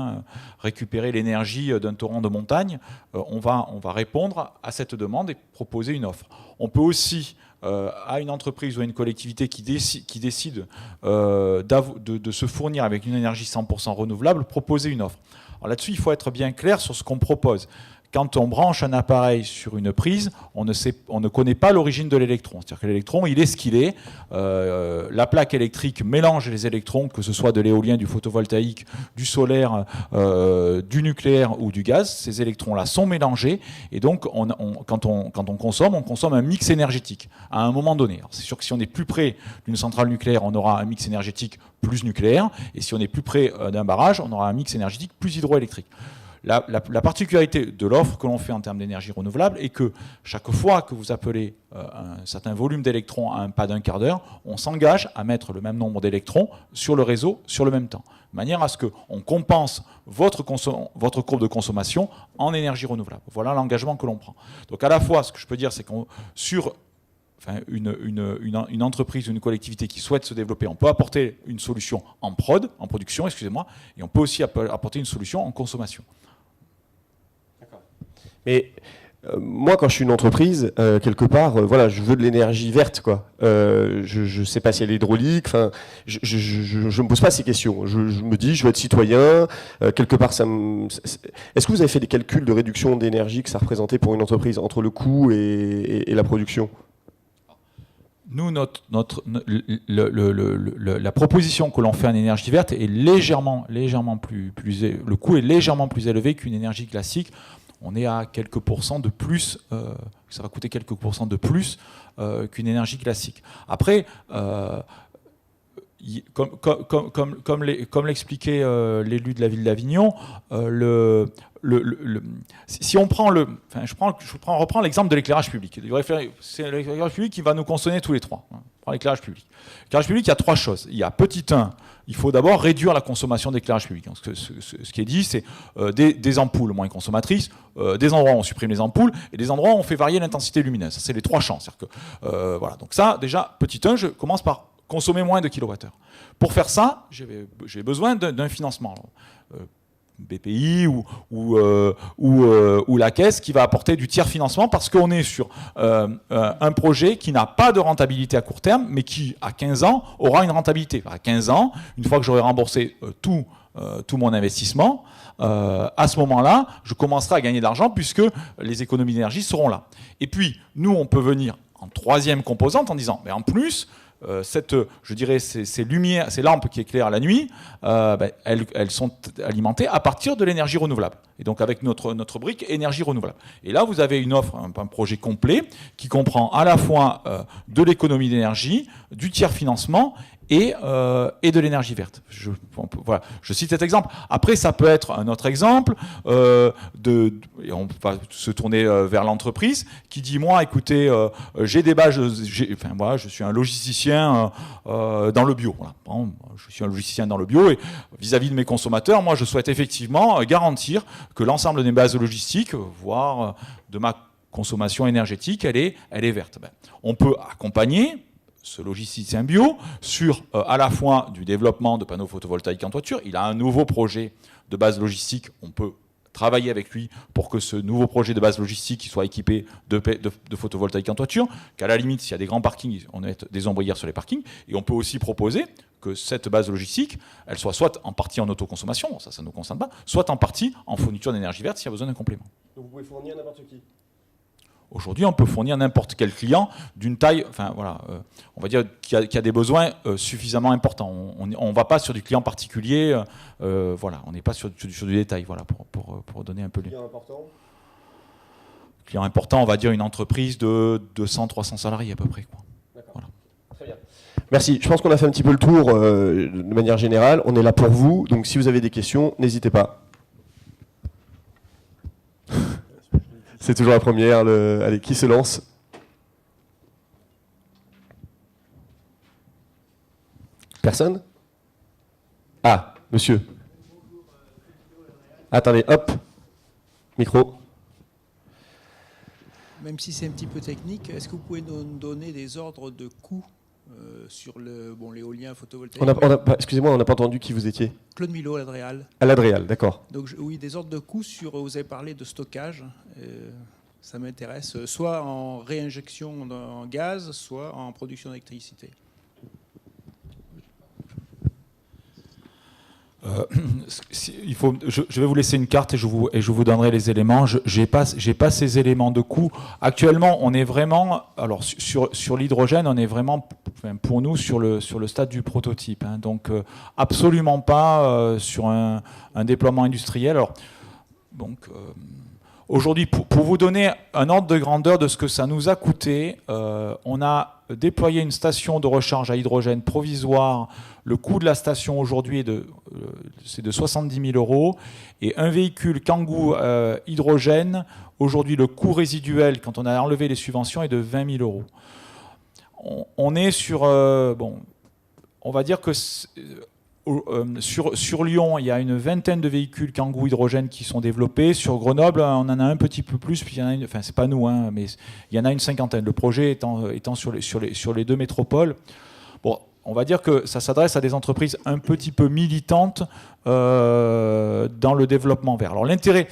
récupérer l'énergie d'un torrent de montagne. On va répondre à cette demande et proposer une offre. On peut aussi à une entreprise ou à une collectivité qui décide de se fournir avec une énergie 100% renouvelable, proposer une offre. Alors là-dessus, il faut être bien clair sur ce qu'on propose. Quand on branche un appareil sur une prise, on ne connaît pas l'origine de l'électron. C'est-à-dire que l'électron, il est ce qu'il est. La plaque électrique mélange les électrons, que ce soit de l'éolien, du photovoltaïque, du solaire, du nucléaire ou du gaz. Ces électrons-là sont mélangés. Et donc, quand on consomme un mix énergétique à un moment donné. C'est sûr que si on est plus près d'une centrale nucléaire, on aura un mix énergétique plus nucléaire. Et si on est plus près d'un barrage, on aura un mix énergétique plus hydroélectrique. La particularité de l'offre que l'on fait en termes d'énergie renouvelable est que chaque fois que vous appelez un certain volume d'électrons à un pas d'un quart d'heure, on s'engage à mettre le même nombre d'électrons sur le réseau sur le même temps, de manière à ce qu'on compense votre courbe de consommation en énergie renouvelable. Voilà l'engagement que l'on prend. Donc à la fois, ce que je peux dire, c'est qu'on une entreprise ou une collectivité qui souhaite se développer, on peut apporter une solution en production, excusez-moi, et on peut aussi apporter une solution en consommation. Mais moi, quand je suis une entreprise, quelque part, voilà, je veux de l'énergie verte, quoi. Je ne sais pas si elle est hydraulique. Enfin, je me pose pas ces questions. Je me dis, je veux être citoyen. Quelque part, Est-ce que vous avez fait des calculs de réduction d'énergie que ça représentait pour une entreprise entre le coût et la production ? Nous, la proposition que l'on fait en énergie verte est légèrement plus le coût est légèrement plus élevé qu'une énergie classique. On est à quelques pourcents de plus, ça va coûter quelques pourcents de plus qu'une énergie classique. Après, comme l'expliquait l'élu de la ville d'Avignon, si on prend je reprends l'exemple de l'éclairage public. C'est l'éclairage public qui va nous consommer tous les trois. On prend l'éclairage public. L'éclairage public, il y a trois choses. Il y a petit 1, il faut d'abord réduire la consommation d'éclairage public. Donc, ce qui est dit, c'est des ampoules moins consommatrices, des endroits où on supprime les ampoules, et des endroits où on fait varier l'intensité lumineuse. Ça, c'est les trois champs. Voilà. Donc ça, déjà, petit 1, je commence par consommer moins de kilowattheures. Pour faire ça, j'ai besoin d'un financement. BPI ou la Caisse qui va apporter du tiers financement parce qu'on est sur un projet qui n'a pas de rentabilité à court terme mais qui, à 15 ans, aura une rentabilité. À 15 ans, une fois que j'aurai remboursé tout mon investissement, à ce moment-là, je commencerai à gagner de l'argent puisque les économies d'énergie seront là. Et puis, nous, on peut venir en troisième composante en disant, mais en plus, ces lumières, ces lampes qui éclairent la nuit, elles sont alimentées à partir de l'énergie renouvelable. Et donc avec notre brique énergie renouvelable. Et là, vous avez une offre, un projet complet qui comprend à la fois de l'économie d'énergie, du tiers financement et de l'énergie verte. Voilà, je cite cet exemple. Après, ça peut être un autre exemple et on va se tourner vers l'entreprise qui dit, moi, écoutez, j'ai des bases, voilà, je suis un logisticien dans le bio. Voilà. Bon, je suis un logisticien dans le bio et vis-à-vis de mes consommateurs, moi, je souhaite effectivement garantir que l'ensemble des bases logistiques, voire de ma consommation énergétique, elle est verte. On peut accompagner ce logisticien bio sur à la fois du développement de panneaux photovoltaïques en toiture. Il a un nouveau projet de base logistique. On peut travailler avec lui pour que ce nouveau projet de base logistique soit équipé de photovoltaïques en toiture, qu'à la limite, s'il y a des grands parkings, on met des ombrières sur les parkings. Et on peut aussi proposer que cette base logistique, elle soit en partie en autoconsommation, ça ne nous concerne pas, soit en partie en fourniture d'énergie verte s'il y a besoin d'un complément. Donc vous pouvez fournir n'importe qui. Aujourd'hui, on peut fournir n'importe quel client d'une taille, on va dire qui a des besoins suffisamment importants. On ne va pas sur du client particulier, on n'est pas sur du détail, voilà, pour donner un peu. Client important, on va dire une entreprise de 200-300 salariés à peu près. D'accord. Voilà. Très bien. Merci. Je pense qu'on a fait un petit peu le tour de manière générale. On est là pour vous, donc si vous avez des questions, n'hésitez pas. C'est toujours la première. Allez, qui se lance? Personne? Ah, monsieur. Attendez, hop. Micro. Même si c'est un petit peu technique, est-ce que vous pouvez nous donner des ordres de coûts sur l'éolien photovoltaïque? Excusez-moi, on n'a pas entendu qui vous étiez. Claude Milot, à l'Adréal. À l'Adréal, d'accord. Donc oui, des ordres de coûts sur. Vous avez parlé de stockage. Ça m'intéresse. Soit en réinjection en gaz, soit en production d'électricité. Je vais vous laisser une carte et je vous donnerai les éléments. J'ai pas ces éléments de coût. Actuellement, on est vraiment, alors sur l'hydrogène, on est vraiment, pour nous, sur le stade du prototype. Hein, donc absolument pas sur un déploiement industriel. Alors, donc aujourd'hui, pour vous donner un ordre de grandeur de ce que ça nous a coûté, on a déployé une station de recharge à hydrogène provisoire. Le coût de la station aujourd'hui c'est de 70 000 €. Et un véhicule Kangoo hydrogène, aujourd'hui le coût résiduel, quand on a enlevé les subventions, est de 20 000 €. On est sur... on va dire que... Sur Lyon, il y a une vingtaine de véhicules Kangoo hydrogène qui sont développés. Sur Grenoble, on en a un petit peu plus. Puis il y en a c'est pas nous, hein, mais il y en a une cinquantaine. Le projet étant sur les deux métropoles. Bon, on va dire que ça s'adresse à des entreprises un petit peu militantes dans le développement vert. Alors l'intérêt,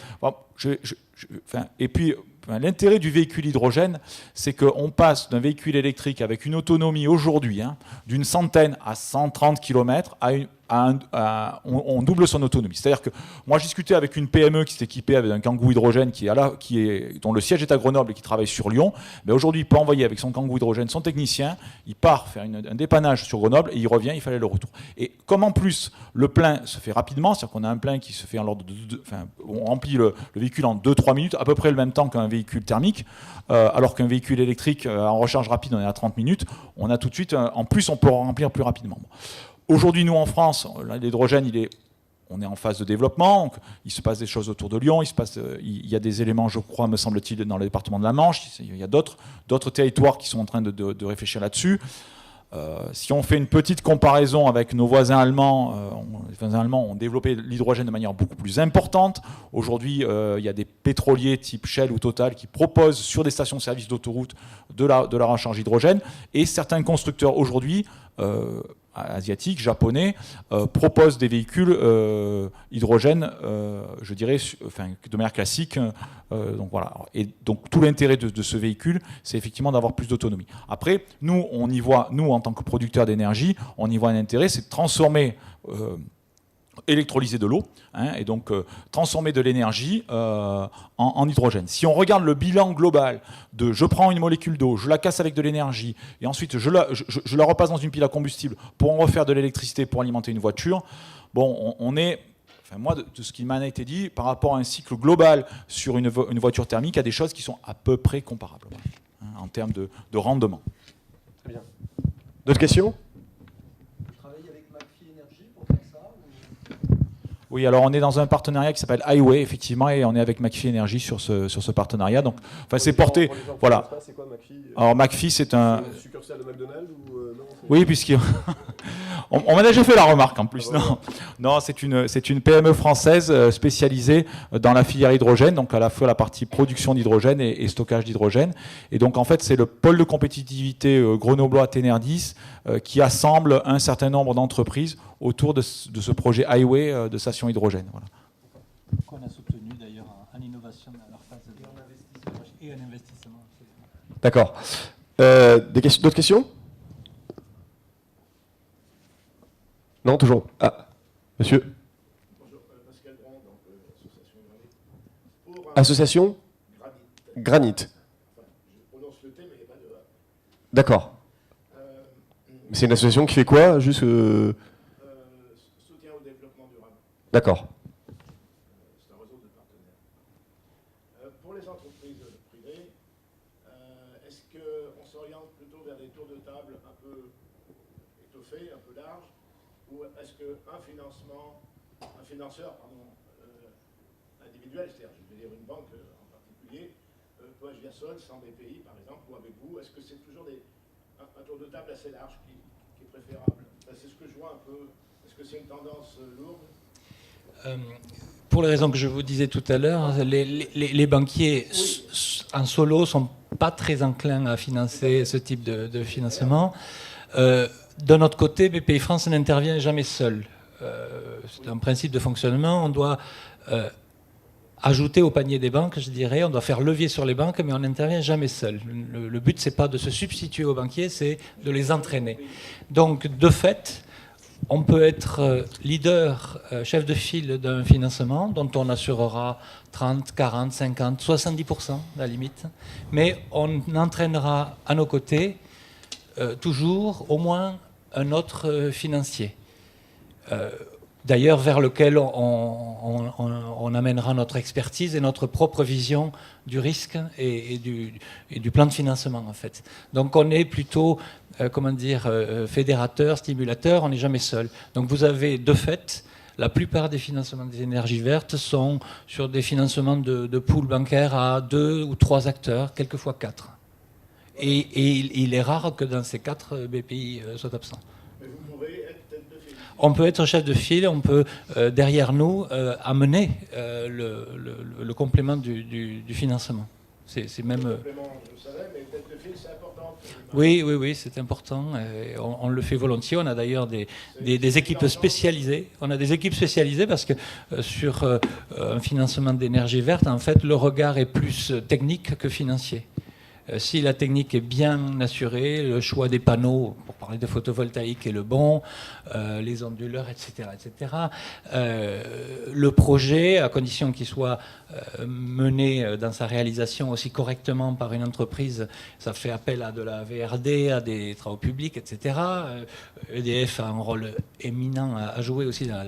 l'intérêt du véhicule hydrogène, c'est qu'on passe d'un véhicule électrique avec une autonomie aujourd'hui d'une centaine à 130 km on double son autonomie. C'est-à-dire que moi, je discutais avec une PME qui s'est équipée avec un Kangoo hydrogène dont le siège est à Grenoble et qui travaille sur Lyon. Mais aujourd'hui, il peut envoyer avec son Kangoo hydrogène son technicien, il part faire un dépannage sur Grenoble et il revient, il fallait le retour. Et comme en plus, le plein se fait rapidement, c'est-à-dire qu'on a un plein qui se fait en l'ordre on remplit le véhicule en 2-3 minutes, à peu près le même temps qu'un véhicule thermique, alors qu'un véhicule électrique en recharge rapide, on est à 30 minutes, on a tout de suite, en plus, on peut remplir plus rapidement. Aujourd'hui, nous en France, l'hydrogène, on est en phase de développement, donc il se passe des choses autour de Lyon, il y a des éléments, je crois, me semble-t-il, dans le département de la Manche, il y a d'autres territoires qui sont en train de réfléchir là-dessus. Si on fait une petite comparaison avec nos voisins allemands, les voisins allemands ont développé l'hydrogène de manière beaucoup plus importante. Aujourd'hui, il y a des pétroliers type Shell ou Total qui proposent sur des stations-service d'autoroute de la recharge hydrogène, et certains constructeurs aujourd'hui, asiatiques, japonais, proposent des véhicules hydrogène, je dirais, de manière classique. Donc voilà. Et donc tout l'intérêt de ce véhicule, c'est effectivement d'avoir plus d'autonomie. Après, nous, en tant que producteurs d'énergie, on y voit un intérêt, c'est de transformer, électrolyser de l'eau, et donc transformer de l'énergie en hydrogène. Si on regarde le bilan global de je prends une molécule d'eau, je la casse avec de l'énergie, et ensuite je la repasse dans une pile à combustible pour en refaire de l'électricité pour alimenter une voiture, bon, on est... Moi, de ce qui m'a été dit, par rapport à un cycle global sur une voiture thermique, il y a des choses qui sont à peu près comparables, en termes de rendement. Très bien. D'autres questions ? Oui, alors on est dans un partenariat qui s'appelle Highway, effectivement, et on est avec McPhy Energy sur ce partenariat. Donc, enfin, c'est porté. Voilà. C'est quoi McPhy ? Alors McPhy, c'est un. C'est une succursale de McDonald's ou non ? Oui, puisqu'on on m'a déjà fait la remarque en plus. Non, c'est une PME française spécialisée dans la filière hydrogène, donc à la fois la partie production d'hydrogène et stockage d'hydrogène. Et donc en fait, c'est le pôle de compétitivité grenoblois Ténerdis qui assemble un certain nombre d'entreprises autour de ce projet Highway de station hydrogène. Voilà. Qu'on a soutenu d'ailleurs en innovation à leur phase et en investissement. D'accord. D'autres questions ? Non, toujours. Ah, monsieur. Bonjour, Pascal Brand, donc association Granit. Association Granit. Enfin, je prononce le T, mais il n'y a pas de A. D'accord. C'est une association qui fait quoi ? Juste. Soutien au développement durable. D'accord. C'est un réseau de partenaires. Pour les entreprises privées, est-ce qu'on s'oriente plutôt vers des tours de table un peu étoffés, un peu larges, ou est-ce qu'un financeur individuel, c'est-à-dire je veux dire une banque en particulier, peut agir seul, sans BPI par exemple, ou avec vous, est-ce que c'est toujours un tour de table assez large qui est préférable? C'est ce que je vois un peu. Est-ce que c'est une tendance lourde? Pour les raisons que je vous disais tout à l'heure, les banquiers en solo ne sont pas très enclins à financer ce type de financement. D'un autre côté, BPI France n'intervient jamais seul. C'est un principe de fonctionnement. On doit ajouter au panier des banques, je dirais. On doit faire levier sur les banques, mais on n'intervient jamais seul. Le but, ce n'est pas de se substituer aux banquiers, c'est de les entraîner. Donc, de fait, on peut être leader, chef de file d'un financement dont on assurera 30, 40, 50, 70% à la limite, mais on entraînera à nos côtés toujours au moins un autre financier. D'ailleurs, vers lequel on amènera notre expertise et notre propre vision du risque et du plan de financement, en fait. Donc, on est plutôt, fédérateur, stimulateur, on n'est jamais seul. Donc, vous avez, de fait, la plupart des financements des énergies vertes sont sur des financements de pools bancaires à 2 ou 3 acteurs, quelquefois 4. Et il est rare que dans ces 4, BPI soit absent. Mais vous pouvez être tête de file. On peut être chef de file, on peut, derrière nous, amener le complément du financement. C'est même... Le complément, je le savais, mais tête de file, c'est important. Oui, c'est important. On le fait volontiers. On a d'ailleurs des équipes spécialisées. On a des équipes spécialisées parce que sur un financement d'énergie verte, en fait, le regard est plus technique que financier. Si la technique est bien assurée, le choix des panneaux, pour parler de photovoltaïque, est le bon, les onduleurs, etc., le projet, à condition qu'il soit mené dans sa réalisation aussi correctement par une entreprise, ça fait appel à de la VRD, à des travaux publics, etc. EDF a un rôle éminent à jouer aussi dans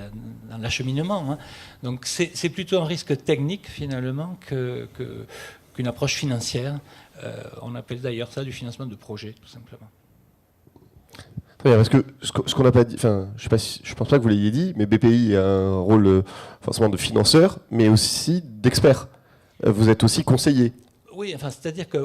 l'acheminement. Hein. Donc c'est plutôt un risque technique, finalement, qu'une approche financière. On appelle d'ailleurs ça du financement de projet, tout simplement. Parce que ce qu'on n'a pas dit, enfin, je pense pas que vous l'ayez dit, mais BPI a un rôle forcément de financeur, mais aussi d'expert. Vous êtes aussi conseiller. Oui, enfin, c'est-à-dire que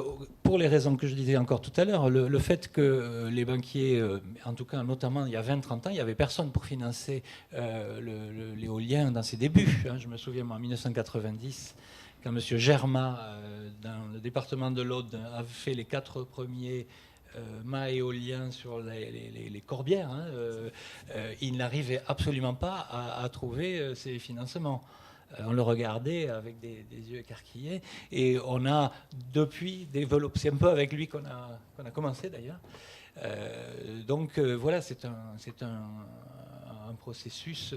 pour les raisons que je disais encore tout à l'heure, le fait que les banquiers, en tout cas notamment il y a 20-30 ans, il n'y avait personne pour financer l'éolien dans ses débuts. Je me souviens, moi, en 1990, quand M. Germain, dans le département de l'Aude, a fait les 4 premiers mâts éoliens sur les Corbières, il n'arrivait absolument pas à trouver ces financements. On le regardait avec des yeux écarquillés, et on a depuis développé, c'est un peu avec lui qu'on a commencé d'ailleurs. Donc voilà, c'est un processus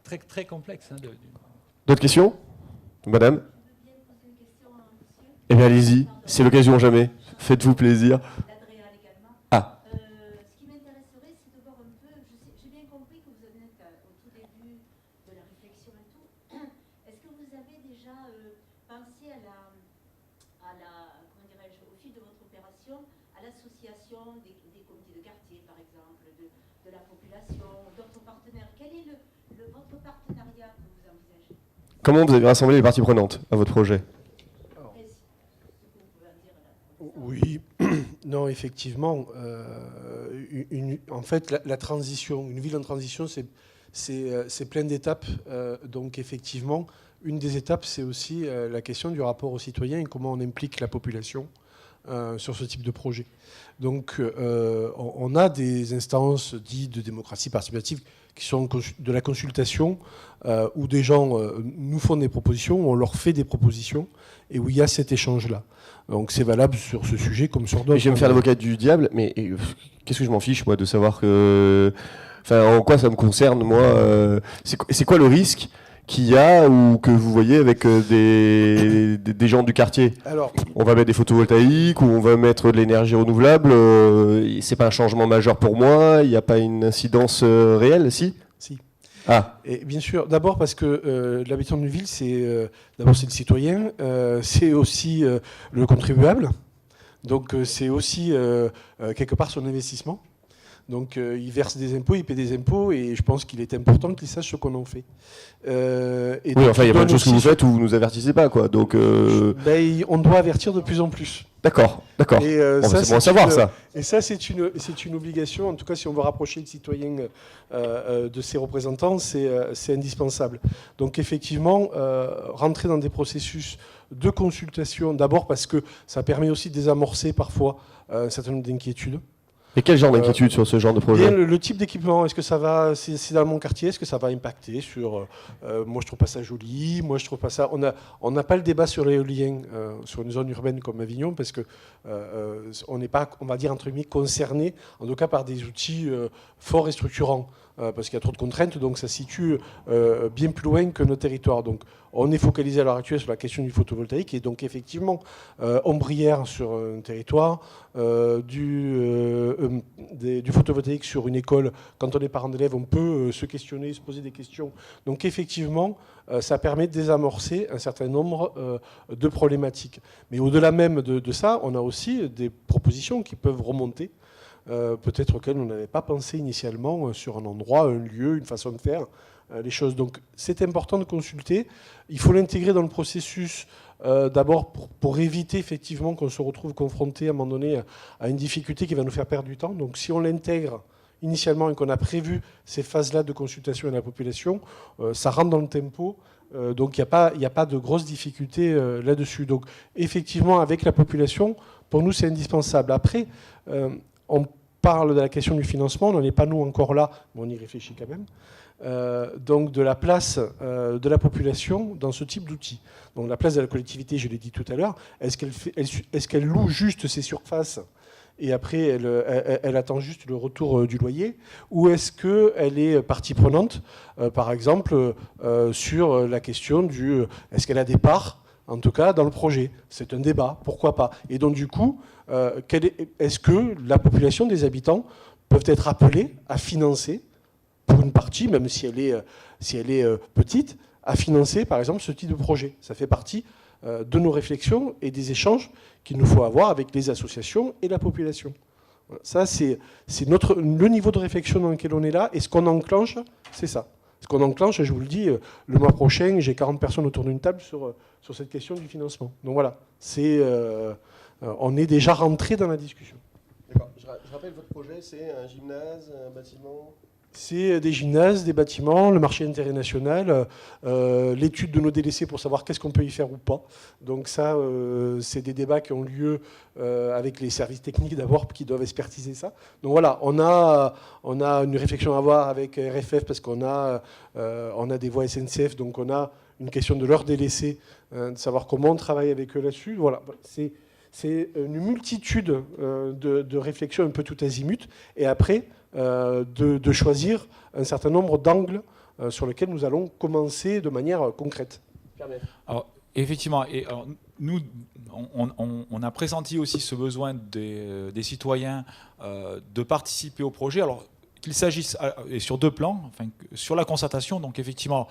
très, très complexe. D'autres questions, madame? Eh bien, allez-y, c'est l'occasion jamais. Faites-vous plaisir. Ah. Ce qui m'intéresserait, c'est de voir un peu, j'ai bien compris que vous en êtes au tout début de la réflexion et tout. Est-ce que vous avez déjà pensé comment dirais-je, au fil de votre opération, à l'association des comités de quartier, par exemple, de la population, d'autres partenaires? Quel est votre partenariat que vous envisagez? Comment vous avez rassemblé les parties prenantes à votre projet? Oui, non, effectivement. En fait, la transition, une ville en transition, c'est plein d'étapes. Donc, effectivement, une des étapes, c'est aussi la question du rapport aux citoyens et comment on implique la population sur ce type de projet. Donc, on a des instances dites de démocratie participative qui sont de la consultation, où des gens nous font des propositions, on leur fait des propositions, et où il y a cet échange-là. Donc c'est valable sur ce sujet comme sur d'autres. Je vais me faire l'avocat du diable, mais qu'est-ce que je m'en fiche, moi, de savoir que... Enfin, en quoi ça me concerne, moi c'est quoi le risque qu'il y a ou que vous voyez avec des gens du quartier? Alors, on va mettre des photovoltaïques ou on va mettre de l'énergie renouvelable. C'est pas un changement majeur pour moi. Il n'y a pas une incidence réelle, si? Si. Ah. Et bien sûr, d'abord parce que l'habitant d'une ville, c'est d'abord c'est le citoyen, c'est aussi le contribuable. Donc c'est aussi quelque part son investissement. Donc il verse des impôts, il paie des impôts, et je pense qu'il est important qu'il sache ce qu'on en fait. Oui, enfin, il y a plein de choses que vous faites où vous nous avertissez pas, quoi. Donc, on doit avertir de plus en plus. D'accord. Et bon, c'est bon à savoir, ça. Et ça, c'est une obligation. En tout cas, si on veut rapprocher le citoyen de ses représentants, c'est indispensable. Donc, effectivement, rentrer dans des processus de consultation, d'abord parce que ça permet aussi de désamorcer parfois un certain nombre d'inquiétudes. Et quel genre d'inquiétude sur ce genre de projet? Le type d'équipement, est-ce que ça va, c'est dans mon quartier, est-ce que ça va impacter sur... moi, je trouve pas ça joli, moi, je trouve pas ça... On n'a pas le débat sur l'éolien sur une zone urbaine comme Avignon, parce que on n'est pas, on va dire, entre guillemets, concerné, en tout cas, par des outils forts et structurants, parce qu'il y a trop de contraintes, donc ça se situe bien plus loin que nos territoires. Donc, on est focalisé à l'heure actuelle sur la question du photovoltaïque, et donc, effectivement, ombrière sur un territoire, du photovoltaïque sur une école, quand on est parent d'élèves, on peut se questionner, se poser des questions. Donc effectivement, ça permet de désamorcer un certain nombre de problématiques. Mais au-delà même de ça, on a aussi des propositions qui peuvent remonter, peut-être auxquelles on n'avait pas pensé initialement sur un endroit, un lieu, une façon de faire les choses. Donc c'est important de consulter. Il faut l'intégrer dans le processus. D'abord pour éviter effectivement qu'on se retrouve confronté à un moment donné à une difficulté qui va nous faire perdre du temps. Donc si on l'intègre initialement et qu'on a prévu ces phases-là de consultation de la population, ça rentre dans le tempo. Donc il n'y a pas de grosses difficultés là-dessus. Donc effectivement, avec la population, pour nous c'est indispensable. Après, on parle de la question du financement, on n'en est pas nous encore là, mais on y réfléchit quand même. Donc de la place de la population dans ce type d'outils. Donc la place de la collectivité, je l'ai dit tout à l'heure, est-ce qu'elle loue juste ses surfaces et après elle attend juste le retour du loyer, ou est-ce qu'elle est partie prenante, par exemple, sur la question du est-ce qu'elle a des parts, en tout cas dans le projet? C'est un débat, pourquoi pas. Et donc du coup, est-ce que la population des habitants peuvent être appelés à financer pour une partie, même si elle est petite, à financer, par exemple, ce type de projet. Ça fait partie de nos réflexions et des échanges qu'il nous faut avoir avec les associations et la population. Voilà. Ça, c'est le niveau de réflexion dans lequel on est là, et ce qu'on enclenche, c'est ça. Ce qu'on enclenche, je vous le dis, le mois prochain, j'ai 40 personnes autour d'une table sur cette question du financement. Donc voilà, on est déjà rentré dans la discussion. D'accord. Je rappelle, votre projet, c'est un gymnase, un bâtiment. C'est des gymnases, des bâtiments, le marché d'intérêt national, l'étude de nos délaissés pour savoir qu'est-ce qu'on peut y faire ou pas. Donc ça, c'est des débats qui ont lieu avec les services techniques d'abord, qui doivent expertiser ça. Donc voilà, on a une réflexion à avoir avec RFF parce qu'on a des voies SNCF, donc on a une question de leurs délaissés, de savoir comment on travaille avec eux là-dessus. Voilà, c'est une multitude de réflexions un peu tout azimut. Et après, de choisir un certain nombre d'angles sur lesquels nous allons commencer de manière concrète. Alors, effectivement, nous, on a pressenti aussi ce besoin des citoyens de participer au projet. Alors qu'il s'agisse et sur deux plans, enfin, sur la concertation, donc effectivement,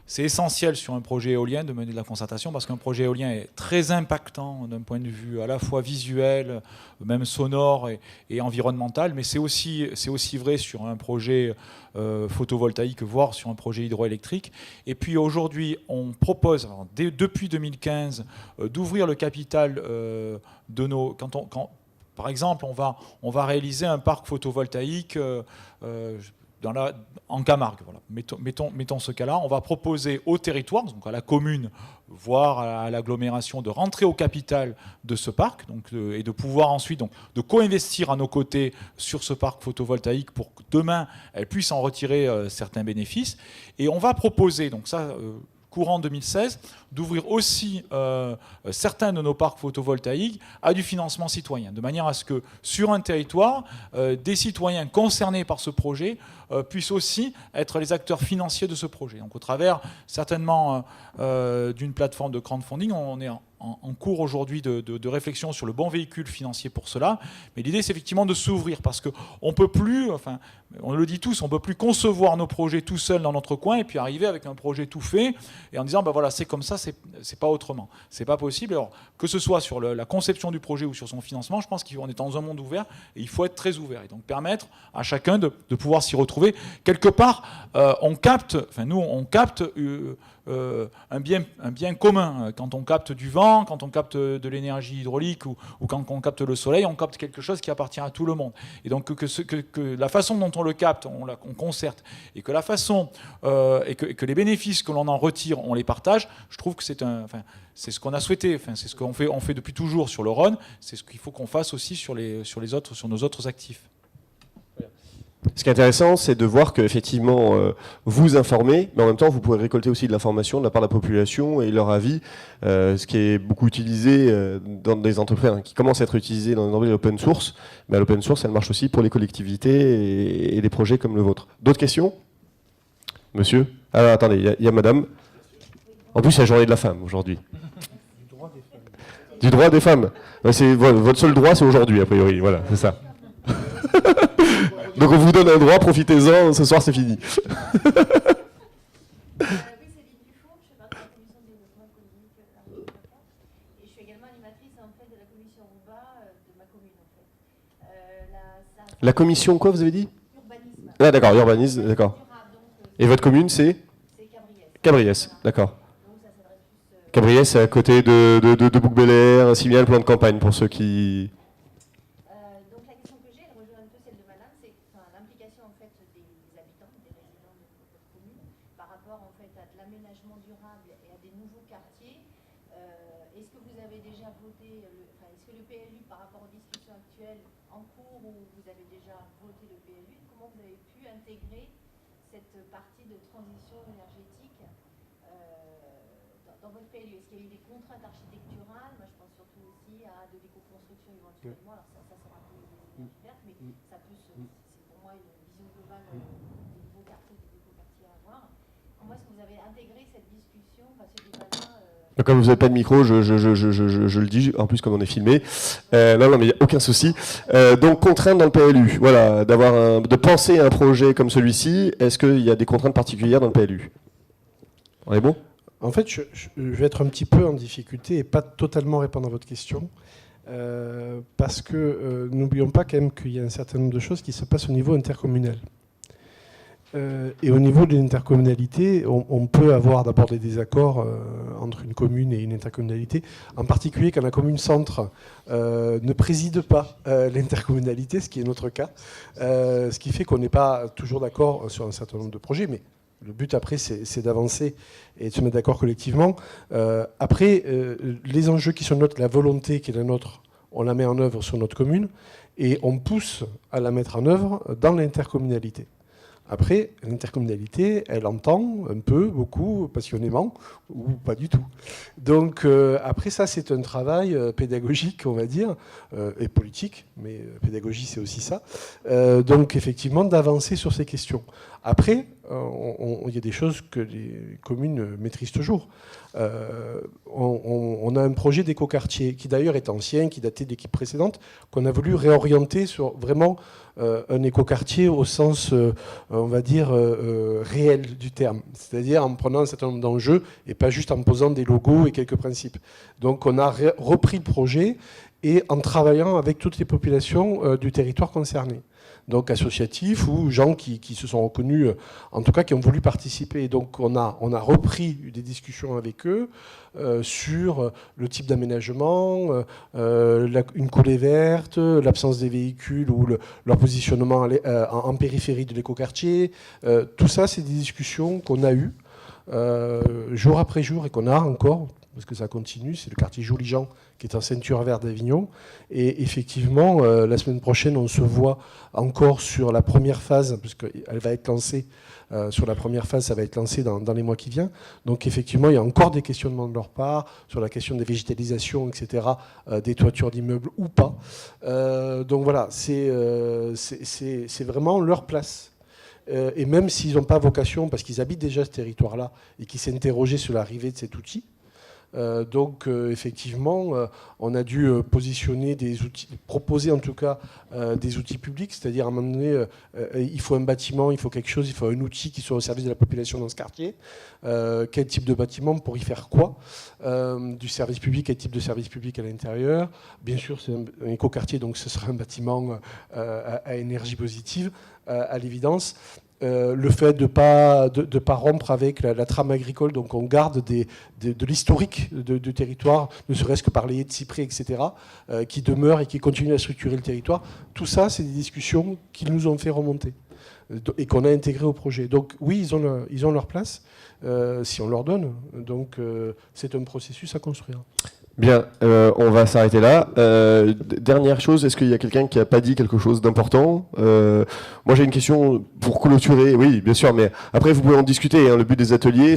c'est essentiel sur un projet éolien de mener de la concertation parce qu'un projet éolien est très impactant d'un point de vue à la fois visuel, même sonore et environnemental, mais c'est aussi vrai sur un projet photovoltaïque, voire sur un projet hydroélectrique. Et puis aujourd'hui, on propose, depuis 2015, d'ouvrir le capital de nos... Par exemple, on va réaliser un parc photovoltaïque en Camargue. Voilà. Mettons ce cas-là. On va proposer au territoire, donc à la commune, voire à l'agglomération, de rentrer au capital de ce parc et de pouvoir ensuite de co-investir à nos côtés sur ce parc photovoltaïque pour que demain, elle puisse en retirer certains bénéfices. Et on va proposer, donc ça... courant 2016, d'ouvrir aussi certains de nos parcs photovoltaïques à du financement citoyen, de manière à ce que sur un territoire, des citoyens concernés par ce projet puissent aussi être les acteurs financiers de ce projet. Donc au travers certainement d'une plateforme de crowdfunding, on est en cours aujourd'hui de réflexion sur le bon véhicule financier pour cela. Mais l'idée, c'est effectivement de s'ouvrir parce qu'on ne peut plus, enfin, on le dit tous, on ne peut plus concevoir nos projets tout seuls dans notre coin et puis arriver avec un projet tout fait et en disant, ben voilà, c'est comme ça, c'est pas autrement. C'est pas possible. Alors, que ce soit sur la conception du projet ou sur son financement, je pense qu'on est dans un monde ouvert et il faut être très ouvert et donc permettre à chacun de pouvoir s'y retrouver. Quelque part, on capte un bien commun. Quand on capte du vent, quand on capte de l'énergie hydraulique ou quand on capte le soleil, on capte quelque chose qui appartient à tout le monde. Et donc que la façon dont on le capte, on concerte, et que la façon et que les bénéfices que l'on en retire, on les partage, je trouve que c'est ce qu'on a souhaité. Enfin, c'est ce qu'on fait, on fait depuis toujours sur le Rhône. C'est ce qu'il faut qu'on fasse aussi sur nos autres actifs. Ce qui est intéressant, c'est de voir qu'effectivement, vous informez, mais en même temps, vous pouvez récolter aussi de l'information de la part de la population et leur avis, ce qui est beaucoup utilisé dans des entreprises, qui commence à être utilisé dans les entreprises open source. Mais l'open source, elle marche aussi pour les collectivités et des projets comme le vôtre. D'autres questions ? Monsieur ? Alors, attendez, il y a madame. En plus, c'est la journée de la femme, aujourd'hui. Du droit des femmes. C'est, votre seul droit, c'est aujourd'hui, a priori. Voilà, c'est ça. Donc on vous donne un droit, profitez-en, ce soir c'est fini. Oui, c'est Lydie Dufour, je fais partie de la commission de développement économique et je suis également animatrice en fait, de la commission URBA de ma commune. En fait. La commission quoi, vous avez dit ? Urbanisme. Ah d'accord, urbanisme, d'accord. Et votre commune c'est ? C'est Cabriès. Cabriès, d'accord. Donc ça s'adresse plus... Cabriès, c'est à côté de Bouc-Bel-Air, si bien le plan de campagne pour ceux qui... Donc la question que j'ai, elle rejoint un peu celle de madame, c'est l'implication en fait des habitants, des résidents de votre commune par rapport en fait à de l'aménagement durable et à des nouveaux quartiers. Est-ce que vous avez déjà voté, est-ce que le PLU par rapport aux discussions actuelles en cours ou vous avez déjà voté le PLU, comment vous avez pu intégrer cette partie de transition énergétique dans votre PLU? Est-ce qu'il y a eu des contraintes architecturales? Moi je pense surtout aussi à de l'éco-construction éventuellement. Alors ça sera un peu énergie verte, mais ça peut c'est pour moi une vision globale des nouveaux quartiers, des éco-quartiers à avoir. Comment est-ce que vous avez intégré cette discussion, ce débat-là Comme vous n'avez pas de micro, je le dis, en plus comme on est filmé. Non, mais il n'y a aucun souci. Donc contraintes dans le PLU, voilà, de penser à un projet comme celui-ci, est-ce qu'il y a des contraintes particulières dans le PLU? On est bon? En fait, je vais être un petit peu en difficulté et pas totalement répondre à votre question. parce que n'oublions pas quand même qu'il y a un certain nombre de choses qui se passent au niveau intercommunal. Et au niveau de l'intercommunalité, on peut avoir d'abord des désaccords entre une commune et une intercommunalité, en particulier quand la commune-centre ne préside pas l'intercommunalité, ce qui est notre cas, ce qui fait qu'on n'est pas toujours d'accord sur un certain nombre de projets, mais le but après, c'est d'avancer et de se mettre d'accord collectivement. Après, les enjeux qui sont nôtres, la volonté qui est la nôtre, on la met en œuvre sur notre commune et on pousse à la mettre en œuvre dans l'intercommunalité. Après, l'intercommunalité, elle entend un peu, beaucoup, passionnément, ou pas du tout. Donc après ça, c'est un travail pédagogique, on va dire, et politique, mais pédagogie, c'est aussi ça. Donc effectivement, d'avancer sur ces questions. Après, il y a des choses que les communes maîtrisent toujours. On a un projet d'écoquartier qui d'ailleurs est ancien, qui datait d'équipes précédentes, qu'on a voulu réorienter sur vraiment un écoquartier au sens, on va dire, réel du terme. C'est-à-dire en prenant un certain nombre d'enjeux et pas juste en posant des logos et quelques principes. Donc on a repris le projet et en travaillant avec toutes les populations du territoire concerné. Donc associatifs ou gens qui se sont reconnus, en tout cas qui ont voulu participer. Donc on a repris des discussions avec eux sur le type d'aménagement, une coulée verte, l'absence des véhicules ou leur positionnement en périphérie de l'écoquartier. Tout ça, c'est des discussions qu'on a eues jour après jour et qu'on a encore, parce que ça continue. C'est le quartier Joligean qui est en ceinture verte d'Avignon. Et effectivement, la semaine prochaine, on se voit encore sur la première phase, puisqu'elle va être lancée. Sur la première phase, ça va être lancé dans les mois qui viennent. Donc effectivement, il y a encore des questionnements de leur part sur la question des végétalisations, etc., des toitures d'immeubles ou pas. Donc voilà, c'est vraiment leur place. Et même s'ils n'ont pas vocation, parce qu'ils habitent déjà ce territoire-là et qu'ils s'interrogeaient sur l'arrivée de cet outil, donc effectivement, on a dû positionner des outils, proposer en tout cas des outils publics, c'est-à-dire à un moment donné, il faut un bâtiment, il faut quelque chose, il faut un outil qui soit au service de la population dans ce quartier. Quel type de bâtiment pour y faire quoi? Du service public, quel type de service public à l'intérieur? Bien sûr, c'est un écoquartier, donc ce sera un bâtiment à énergie positive, à l'évidence. Le fait de ne pas rompre avec la trame agricole, donc on garde de l'historique du territoire, ne serait-ce que par les haies de cyprès, etc., qui demeurent et qui continuent à structurer le territoire. Tout ça, c'est des discussions qu'ils nous ont fait remonter et qu'on a intégrées au projet. Donc oui, ils ont leur place, si on leur donne. Donc c'est un processus à construire. Bien, on va s'arrêter là. Dernière chose, est-ce qu'il y a quelqu'un qui n'a pas dit quelque chose d'important? Moi, j'ai une question pour clôturer. Oui, bien sûr, mais après, vous pouvez en discuter. Hein. Le but des ateliers,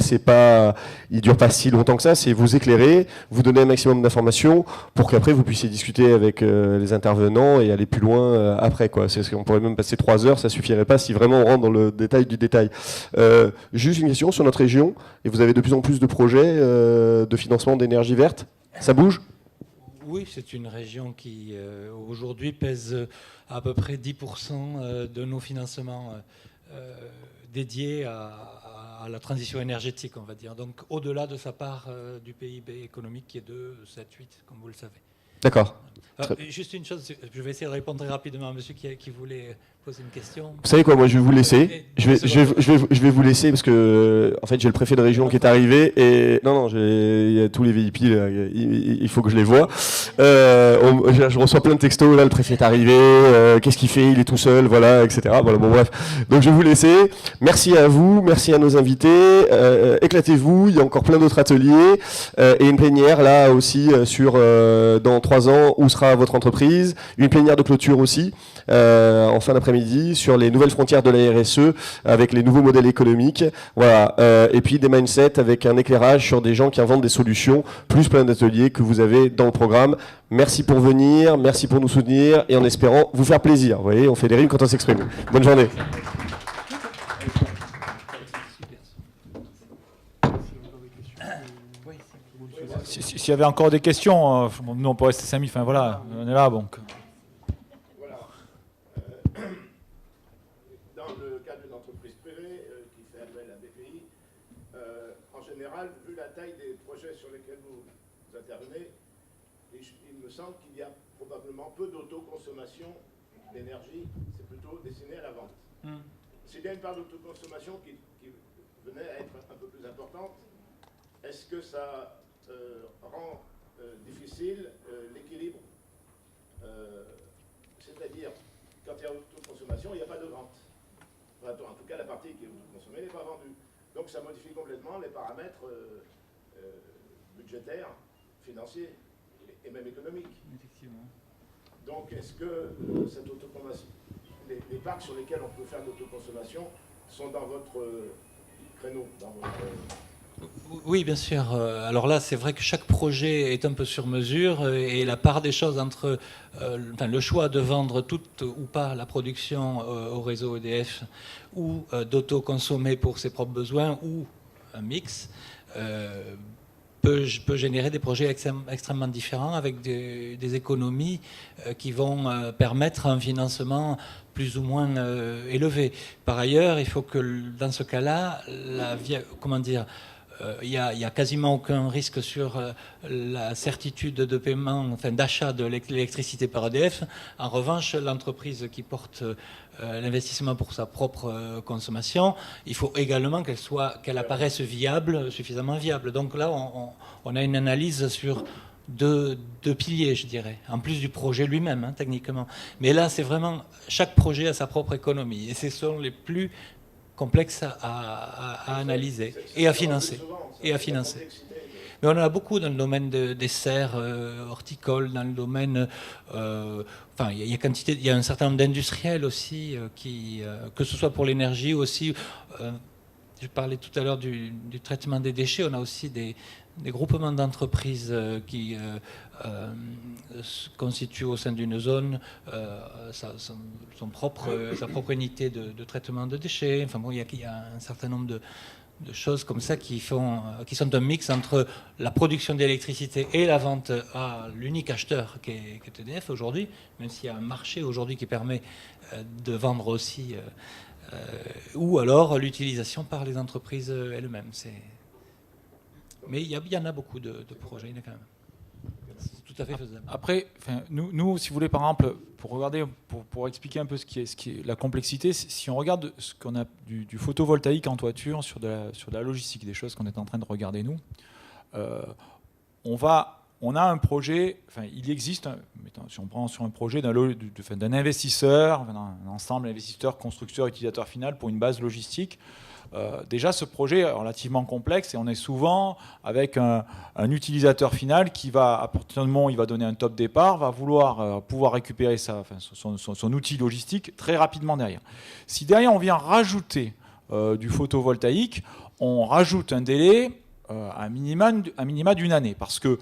ils durent pas si longtemps que ça. C'est vous éclairer, vous donner un maximum d'informations pour qu'après, vous puissiez discuter avec les intervenants et aller plus loin après, quoi. C'est ce qu'on pourrait même passer 3 heures, ça suffirait pas si vraiment on rentre dans le détail du détail. Juste une question sur notre région. Et vous avez de plus en plus de projets de financement d'énergie verte. Ça bouge? Oui, c'est une région qui aujourd'hui pèse à peu près 10% de nos financements dédiés à la transition énergétique, on va dire. Donc au-delà de sa part du PIB économique qui est de 7-8, comme vous le savez. D'accord. Juste une chose, je vais essayer de répondre très rapidement à monsieur qui voulait poser une question. Vous savez quoi, moi je vais vous laisser. Je vais vous laisser parce que en fait j'ai le préfet de région qui est arrivé et non il y a tous les VIP là, il faut que je les vois. Je reçois plein de textos là, le préfet est arrivé, qu'est-ce qu'il fait, il est tout seul, voilà, etc. Voilà, bon bref. Donc je vais vous laisser. Merci à vous, merci à nos invités. Éclatez-vous, il y a encore plein d'autres ateliers et une plénière là aussi sur dans 3 ans où sera votre entreprise, une plénière de clôture aussi en fin d'après-midi sur les nouvelles frontières de la RSE avec les nouveaux modèles économiques, voilà, et puis des mindsets avec un éclairage sur des gens qui inventent des solutions, plus plein d'ateliers que vous avez dans le programme. Merci pour venir, merci pour nous soutenir et en espérant vous faire plaisir. Vous voyez, on fait des rimes quand on s'exprime. Bonne journée. S'il y avait encore des questions, nous on peut rester 5 minutes, enfin voilà, on est là donc. Voilà. Dans le cadre d'une entreprise privée qui fait appel à BPI, en général, vu la taille des projets sur lesquels vous intervenez, il me semble qu'il y a probablement peu d'autoconsommation d'énergie, c'est plutôt destiné à la vente. S'il y a une part d'autoconsommation qui venait à être un peu plus importante, est-ce que ça rend difficile l'équilibre? C'est-à-dire, quand il y a autoconsommation, il n'y a pas de vente. Enfin, en tout cas, la partie qui est autoconsommée n'est pas vendue. Donc ça modifie complètement les paramètres budgétaires, financiers et même économiques. Effectivement. Donc est-ce que cette autoconsommation, les parcs sur lesquels on peut faire de l'autoconsommation sont dans votre créneau, dans votre... Oui, bien sûr. Alors là, c'est vrai que chaque projet est un peu sur mesure et la part des choses entre le choix de vendre toute ou pas la production au réseau EDF ou d'autoconsommer pour ses propres besoins ou un mix peut générer des projets extrêmement différents avec des économies qui vont permettre un financement plus ou moins élevé. Par ailleurs, il faut que dans ce cas-là, il n'y a quasiment aucun risque sur la certitude de paiement, enfin d'achat de l'électricité par EDF. En revanche, l'entreprise qui porte l'investissement pour sa propre consommation, il faut également qu'elle apparaisse viable, suffisamment viable. Donc là, on a une analyse sur deux piliers, je dirais, en plus du projet lui-même, techniquement. Mais là, c'est vraiment, chaque projet a sa propre économie. Et ce sont les plus complexes à analyser et à financer. Mais on en a beaucoup dans le domaine des serres horticoles, dans le domaine... il y a un certain nombre d'industriels aussi, que ce soit pour l'énergie aussi... je parlais tout à l'heure du traitement des déchets. On a aussi des groupements d'entreprises qui se constituent au sein d'une zone sa propre unité de traitement de déchets. Enfin bon, il y a un certain nombre de choses comme ça qui sont un mix entre la production d'électricité et la vente à l'unique acheteur qui est EDF aujourd'hui, même s'il y a un marché aujourd'hui qui permet de vendre aussi, ou alors l'utilisation par les entreprises elles-mêmes. Mais il y en a beaucoup de projets, il y en a quand même. C'est tout à fait faisable. Après, nous, si vous voulez, par exemple, pour regarder, pour expliquer un peu ce qui est la complexité, si on regarde ce qu'on a du photovoltaïque en toiture sur de la logistique, des choses qu'on est en train de regarder nous, on a un projet, il existe, si on prend sur un projet d'un investisseur, un ensemble d'investisseurs, constructeurs, utilisateurs final pour une base logistique. Déjà, ce projet est relativement complexe et on est souvent avec un utilisateur final qui va, à partir du moment où il va donner un top départ, va vouloir pouvoir récupérer son outil logistique très rapidement derrière. Si derrière on vient rajouter du photovoltaïque, on rajoute un délai à minima d'une année, parce que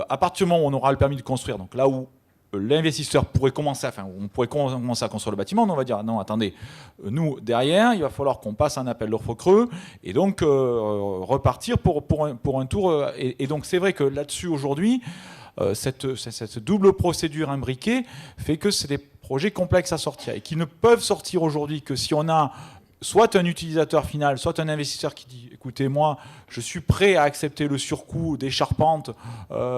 à partir du moment où on aura le permis de construire, donc là où l'investisseur pourrait commencer à construire le bâtiment, on va dire non, attendez, nous derrière il va falloir qu'on passe un appel d'offres creux et donc repartir pour un tour, et donc c'est vrai que là-dessus aujourd'hui cette double procédure imbriquée fait que c'est des projets complexes à sortir et qui ne peuvent sortir aujourd'hui que si on a soit un utilisateur final, soit un investisseur qui dit « Écoutez, moi, je suis prêt à accepter le surcoût des charpentes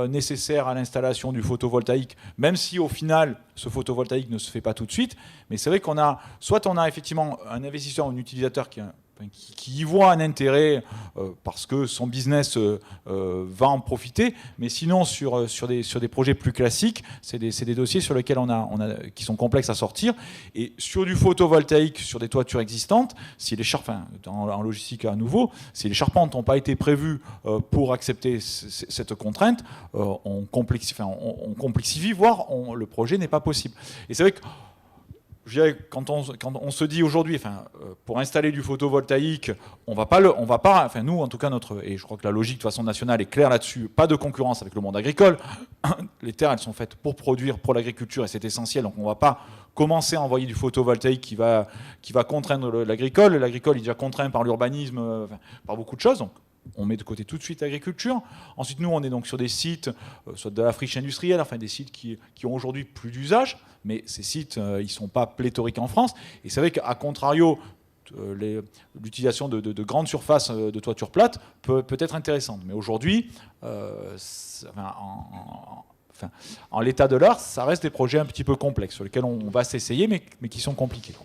nécessaires à l'installation du photovoltaïque, même si au final, ce photovoltaïque ne se fait pas tout de suite. » Mais c'est vrai qu'on a effectivement un investisseur ou un utilisateur qui y voit un intérêt parce que son business va en profiter, mais sinon sur des projets plus classiques, c'est des dossiers sur lesquels qui sont complexes à sortir. Et sur du photovoltaïque, sur des toitures existantes, si les en logistique à nouveau, si les charpentes n'ont pas été prévues pour accepter cette contrainte, on complexifie, voire le projet n'est pas possible. Et c'est vrai que quand on se dit aujourd'hui, pour installer du photovoltaïque, on va pas, nous en tout cas et je crois que la logique de façon nationale est claire là-dessus, pas de concurrence avec le monde agricole. Les terres, elles sont faites pour produire, pour l'agriculture, et c'est essentiel. Donc on va pas commencer à envoyer du photovoltaïque qui va contraindre l'agricole. L'agricole est déjà contraint par l'urbanisme, par beaucoup de choses. Donc on met de côté tout de suite l'agriculture. Ensuite, nous, on est donc sur des sites, soit de la friche industrielle, des sites qui ont aujourd'hui plus d'usage, mais ces sites, ils ne sont pas pléthoriques en France. Et c'est vrai qu'à contrario, l'utilisation de grandes surfaces de toiture plate peut être intéressante. Mais aujourd'hui, en l'état de l'art, ça reste des projets un petit peu complexes sur lesquels on va s'essayer, mais qui sont compliqués.